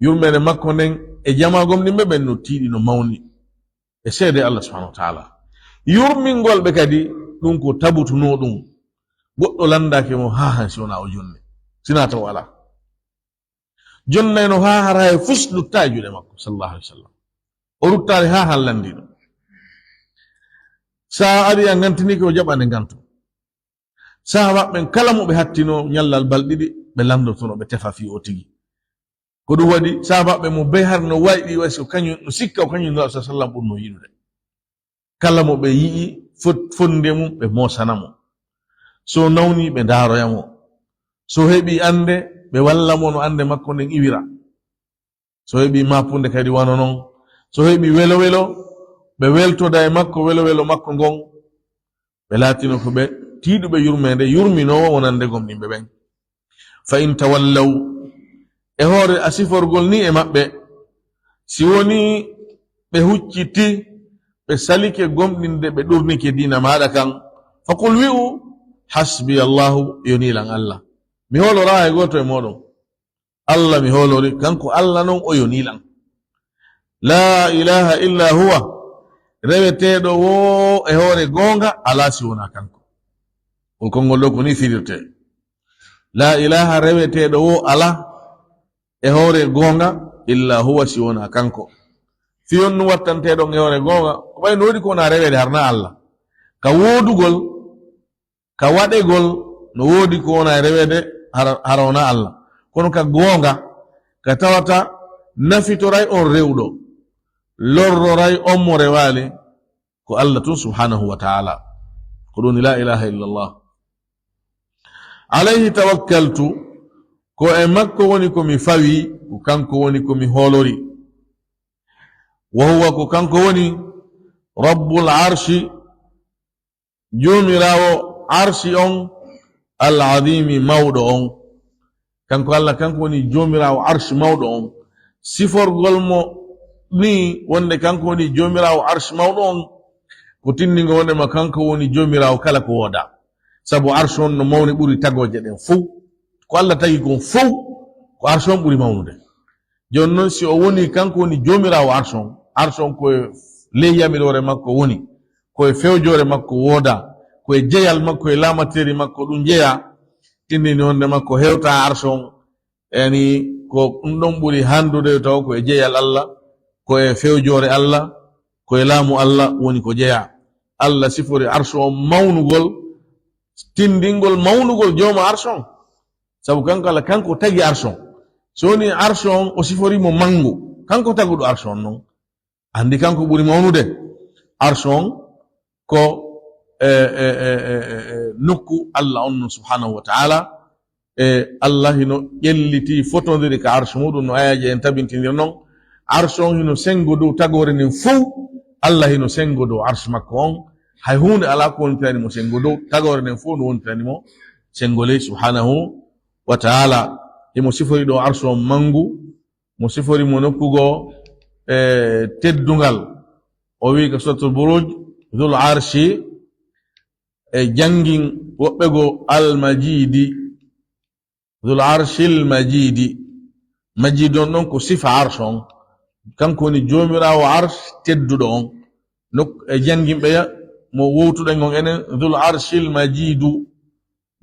yurmede makko nden e jama gomɗinɓe ɓen no tiiɗi no mawni e seede Allah subhanahu wa ta'ala yurmingol ɓe kadi ɗum ko tabutuno ɗum goɗɗo landake mo ha han si wona o jonne sina taw ala jonnayno ha hara e fus lutta e juuɗe makko sallallahu alaihi wasallam o ruttare ha han landiɗo sa ari a ngantini ko jaɓande nganto sa maɓɓen kala mo ɓe hattino ñallal balɗiɗi ɓe landotono ɓe tefa fi o tigi ko ɗum waɗi sa maɓɓe mo be har no wayɗi wasi kañum no sikka o kañum nulaɗo sa sallam ɓurno yiɗude kala mo ɓe yi'i fonde mum ɓe mosanamo so nawni ɓe ndaroyamo so heɓi ande ɓe walla mo no ande makko nden iwira so heɓi mapunde kadi wano noon so heɓi welo welo ɓe weltoda e makko welo welo makko ngon ɓe laatino ko ɓe tiiɗuɓe yurmede yurminowo wonande gomɗinɓe ɓen fa in tawallaw e hoore asiforgol ni e maɓɓe si woni ɓe hucciti ɓe salike gomɗinde ɓe ɗurnike dina maɗa kan faqul wi'u hasbi allahu yonilan Allah mi holora e goto e moɗon Allah mi holori kanko Allah non o yonilan la ilaha illa huwa reweteɗo wo e hoore gonga ala si wona kanko o kongol ɗo ko ni firirte la ilaha reweteɗo wo ala e hoore gonga illa huwa si wona kanko fiyon nu wattanteɗon e hoore gonga ko ɓay no woɗi ko wona rewede harna Allah ka wodugol ka waɗegol no woodi ko wona rewede hara wona Allah kono ka gonga ka tawata nafitoray on rewɗo lorroray on mo rewali ko Allah tun subhanahu wa ta'ala ko ɗum la ilaha illallah alayhi tawakkaltu ko e makko woni ko mi fawi ko kanko woni ko mi holori wa huwa ko kanko woni rabbul arshi jomirawo arshi on al azimi mawɗo on kanko Allah kanko woni jomirawo arshi mawɗo on siforgol mo ni wonde kanko woni jomirawo arshi mawɗo on ko tinningo wondema kanko woni jomirawo kala ko woda sabu arshi on no mawni ɓuri tagoje ɗen fof ko Allah tagi kon fof ko arshi on ɓuri mawnude joni noon si o woni kanko woni jomirawo arshi on koye ley yamirore makko woni koye fewjore makko wooda koye jeyal makko e lamateri makko ɗum jeeya tindini wonde makko hewta arshi on yani ko ɗum ɗon ɓuri handude taw koye jeyal Allah koye fewjore Allah koye laamu Allah woni ko jeeya Allah sifori arshi on mawnugol tindingol mawnugol joma arshi on sabu kanko Allah kanko tagi arshi on so woni arshi on o siforimo mangu kanko taguɗo arshi on noon andi kanko ɓuri mawnude arshi on ko nokku Allah on no subhanahu wa ta'ala Allah hino ƴelliti fotodiri ka arshi muɗum no ayaji en tabintindir noon arshi on hino sengo dow tagore nden fof Allah hino sengo dow arshi makko on hay hunde ala ko wontiranimo sengo dow tagore nden fof no wontiranimo sengole subhanahu wa ta'ala imo sifori ɗo arshi on mangu mo sifori mo nokkugo teddungal o wi ka suratul buruj dhul arshi jangin wobbe go al majidi dhul arshil majidi majidon non ko sifa arshon kanko ni jomirawo arsh teddudo on nok jangin be mo wowtude ngon enen dhul arshil majidu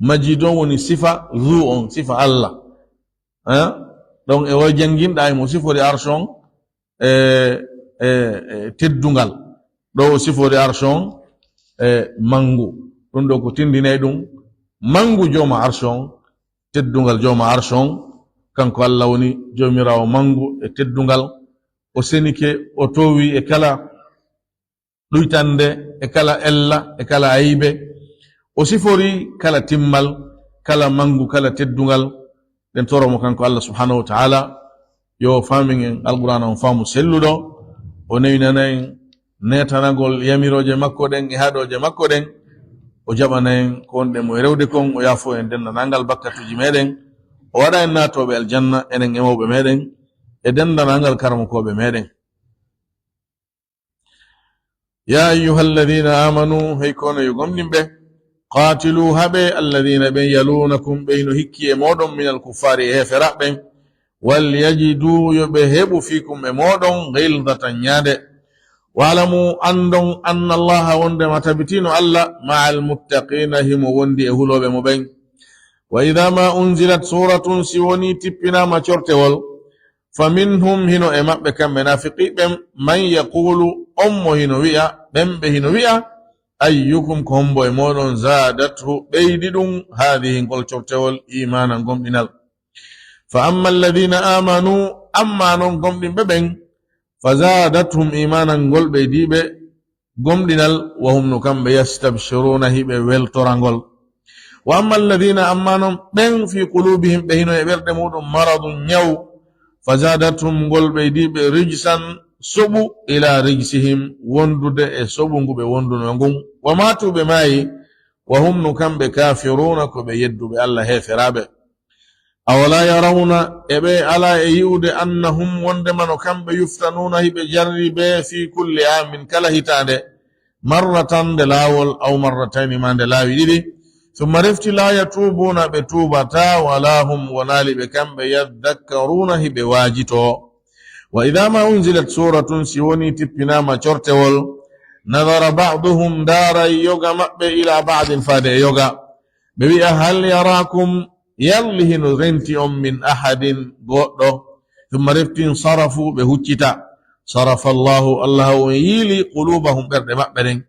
majidon woni sifa zu on sifa Allah donc e way janginda e mo sifori arshon teddungal do sifori arshon mangu dum do ko tindinay dum mangu joma arshon teddungal joma arshon kanko Allah woni jomirawo mangu e teddungal o senike o towi e kala duytande e kala ella e kala aybe o sifori kala timmal kala mangu kala teddungal den toromo kanko Allah subhanahu wa ta'ala yo famin alquran on famu selludo o newinanen netanagol yamiroje makko den e hadoje makko den o jabanen konde mo rewde kon o yafo en den nangal bakkatuji meden o wada en natobe aljanna enen emobe meden e den nangal karamo kobe meden ya ayyuhalladhina amanu haykona yugomnim be قاتلوا هبي الذين يلونكم بين هكي مودم من الكفار هفرابين وليجدوا يبهب فيكم مودم غلظة نياد واعلموا أن الله وندم تبتين الله مع المتقين هم وندي أهلو بمبين وإذا ما أنزلت سورة سيوني تبنا ما شرتول فمنهم هنو إمام بكم منافقي من يقول هنو ويا بم بهنو ويا أيكم كومبو إمونون زادته بيددون هذه نقول شرطول إيمانا قمدنا فأما الذين آمنوا أما نقوم ببين فزادتهم إيمانا قل بيديب قمدنا وهم نكم بيستبشرون هبه والترانقل وأما الذين آمنوا بين في قلوبهم بهنو يبردمون مرض نيو فزادتهم قل بيديب رجسا sobu ila rijsihim wondude sobungu be wonduno ngun wa matu be mai wa hum nukambe kafiruna ko be yeddube Allah heferabe awala yarawna ebe ala yude annahum wonde mano kambe yuftanuna hibe jarribe fi kulli amin kala hitande marratan de lawol aw marratayn man de lawi didi thumma rifti la yatubuna be tubata wala hum wanali be kambe yadhakkaruna hibe wajito وإذا ما أنزلت سورة سيوني تبنا ما شرتول نظر بعضهم دار يوغا مأبي إلى بعض فاد يوغا ببي هل يراكم يله نغنتي من أحد قوله ثم رفتين صرفوا بهجتا صرف الله ويلي قلوبهم برد مأبرين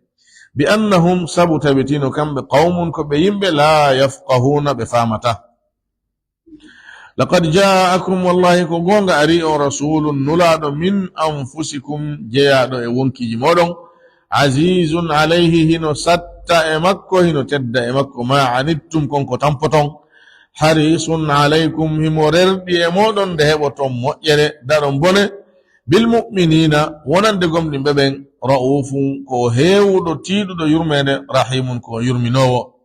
بأنهم سبت بتين كم بقوم كبيم لا يفقهون بفامته لقد جاءكم والله كونغا أريء رسول نلاد من أنفسكم جاء ونكي جمودون عزيز عليه هنو ستة إمكو هنو تد إمكو ما عنتم كونكو تنبطون حريص عليكم هم رردي إمودون دهبطون مؤيري دارون بني بالمؤمنين ونندقم لنببين رؤوف كو هيو دو تيدو دو يرمين رحيم كو يرمينو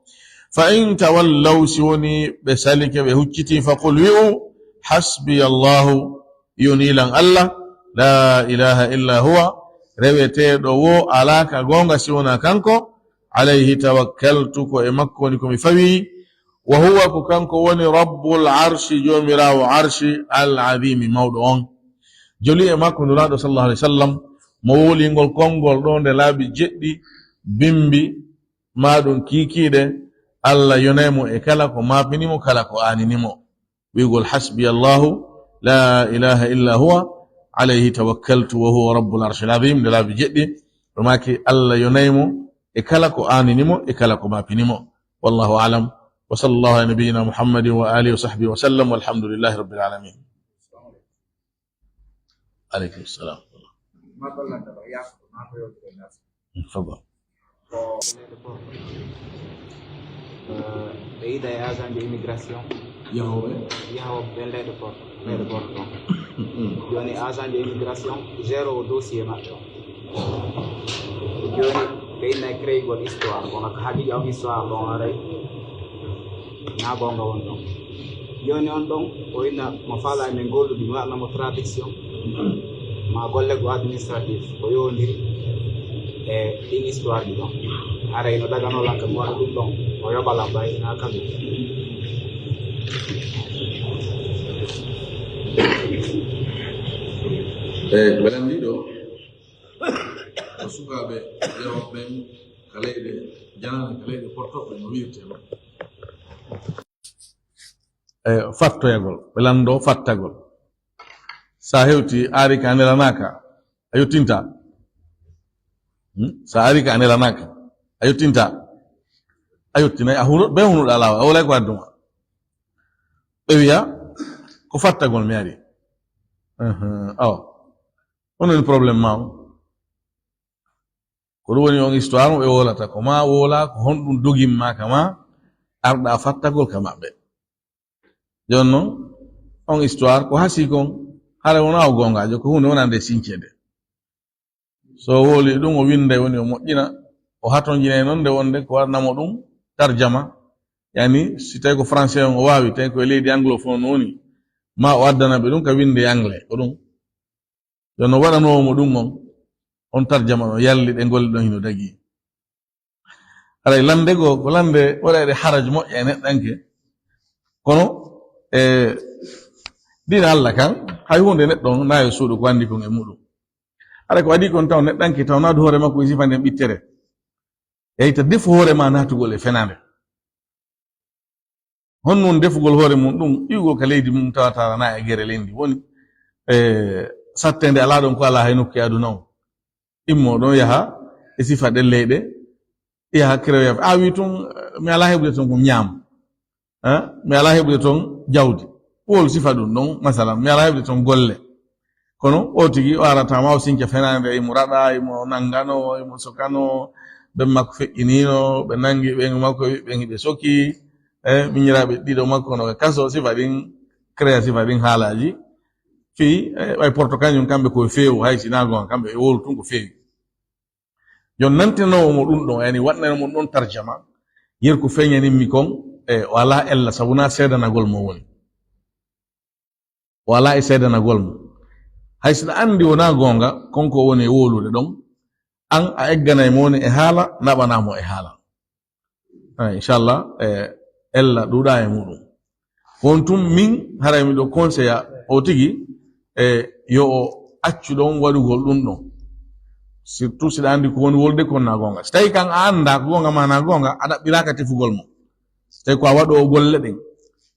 فإن تولوا سوني بسالك بهجتي فقل ويو حسبي الله ينيلا الله لا إله إلا هو رويته دو علاك غونغ سونا كانكو عليه توكلتك وإمكونكم فوي وهو كانكو وني رب العرش جومرا وعرش العظيم موضوعون جولي إمكو نراد صلى الله عليه وسلم مولي نقول كونغول دون دلابي جدي بمبي مادون كيكي ده Allah yonemo e kala ko mapinimo kala ko aninimo wigol hasbi Allah la ilaha illa huwa alayhi tawakkaltu wa huwa rabbul arshil azim de la bi jeddi to maki Allah yonemo e kala ko aninimo e kala ko mapinimo wallahu a'lam wa sallallahu ala nabiyyina muhammadin wa alihi wa sahbihi wa sallam walhamdulillahi rabbil alamin alaykum assalam ma ballanta ba ya ma ko yodo nas fadal pays des agents de immigration yahobe ben l'aéroport donc joni agent de immigration gère o dossier maɓɓe joni ɓeyna créygol histoire kono ko haqiqa on histoire ɗon aray na gonga won ɗon joni on ɗon o winna mo faala emin golluɗi mi waɗnamo traduction ma golle ko administratif o yowndiri e ɗin histoire ɗi ɗon haray no daganolan ka mi waɗa ɗum ɗon o yoɓalam ɓay na kamɓe beɗen ndiɗo ko sukaɓe ƴewoɓen ka leyɗe janane ka leyɗe portoɓe no wiirteno fattoyagol ɓe lando fattagol sa hewti ari ka nelanaka a yettinta sa ari ka nelanaka a yettinta a yettinayi a ɓe hunuɗa lawa a wolay ko adduma ɓe wiya ko fattagol mi ari awa onon probléme ma o ko ɗum woni on histoire mo ɓe wolata ko ma wola ko honɗum dogimma kama arɗa fattagol ka maɓɓe joni noon on histoire ko hasi kon hara wona o gongajo ko hunde wona nde sincede so woli ɗum o winda woni o moƴƴina o hatojinayi noon nde wonde ko waɗnamo ɗum tarjama yani si tawi ko français on o wawi tawi koye leydi anglophone woni ma o addana ɓe ɗum ka winde anglais ko ɗum joni no waɗanowomo ɗum on tarjama o yalli ɗe golli ɗon hino dagi haray lande goo ko lande waɗayde haraj moƴƴa e neɗɗanke kono dina Allah kan hay hunde neɗɗo on nayo suuɗu ko andi kon e muɗum haɗa ko adi kon taw neɗɗanke taw naadu hoore makko e sifande ɓittere yeyta defu hoore ma natugol e fenande honnon defugol hoore mum ɗum ƴiwgol ka leydi mum tawata na e gere lendi woni sattende ala ɗon ko ala hay nokki aduna o immo ɗon yaha e sifa ɗen leyɗe yaha créoya a wi tun mi ala heɓude toon ko ñaam mi ala heɓude toon jawdi wol sifa ɗum ɗon masalan mi ala heɓude toon golle kono o tigi o aratama o sinca fenande imo raɗa imo nangano imo sokano ɓen makko feƴƴinino ɓe nangi ɓen makko ɓen hiɓe soki miñiraɓe ɗiɗo makko no kaso sifa ɗin créa sifa ɗin haalaji fi way porto kañum kamɓe koye feewu hay sina gonga kamɓe e wolu tun ko feewi jon nantinowomo ɗum ɗon yani waɗnanomo ɗon tarjama yer ko feñaninmi kon o ala ella sabu na seedanagol mo woni o ala e seedanagol mo hay siɗa andi wona gonga konko woni e wolude ɗon an a egganay mo woni e haala naɓanamo e haala inchallah ella ɗuɗa e muɗum won tum min haray miɗo conseilla o tigi yo o accu ɗon waɗugol ɗum ɗon surtout siɗa andi ko woni wolde kon na gonga so tawi kan a anda ko gonga ma na gonga a ɗaɓɓiraka tefugol mo so tawi ko a waɗo golle ɗen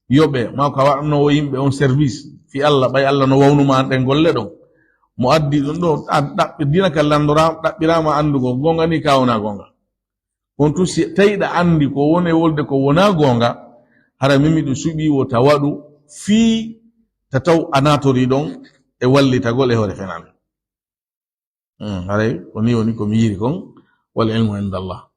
yoɓe ma ko a waɗanowo yimɓe on service fi Allah ɓay Allah no wawnuma an ɗen golle ɗon mo addi ɗum ɗo dina ka landora ɗaɓɓirama andugo gonga ni ka wona gonga on tu si tawiɗa andi ko woni wolde ko wona gonga hara mimi ɗum suɓi wo tawaɗu fii tataw a natori ɗon e wallitagol e hoore fenande haray ko ni woni komi yiri kon wal ilmu indallah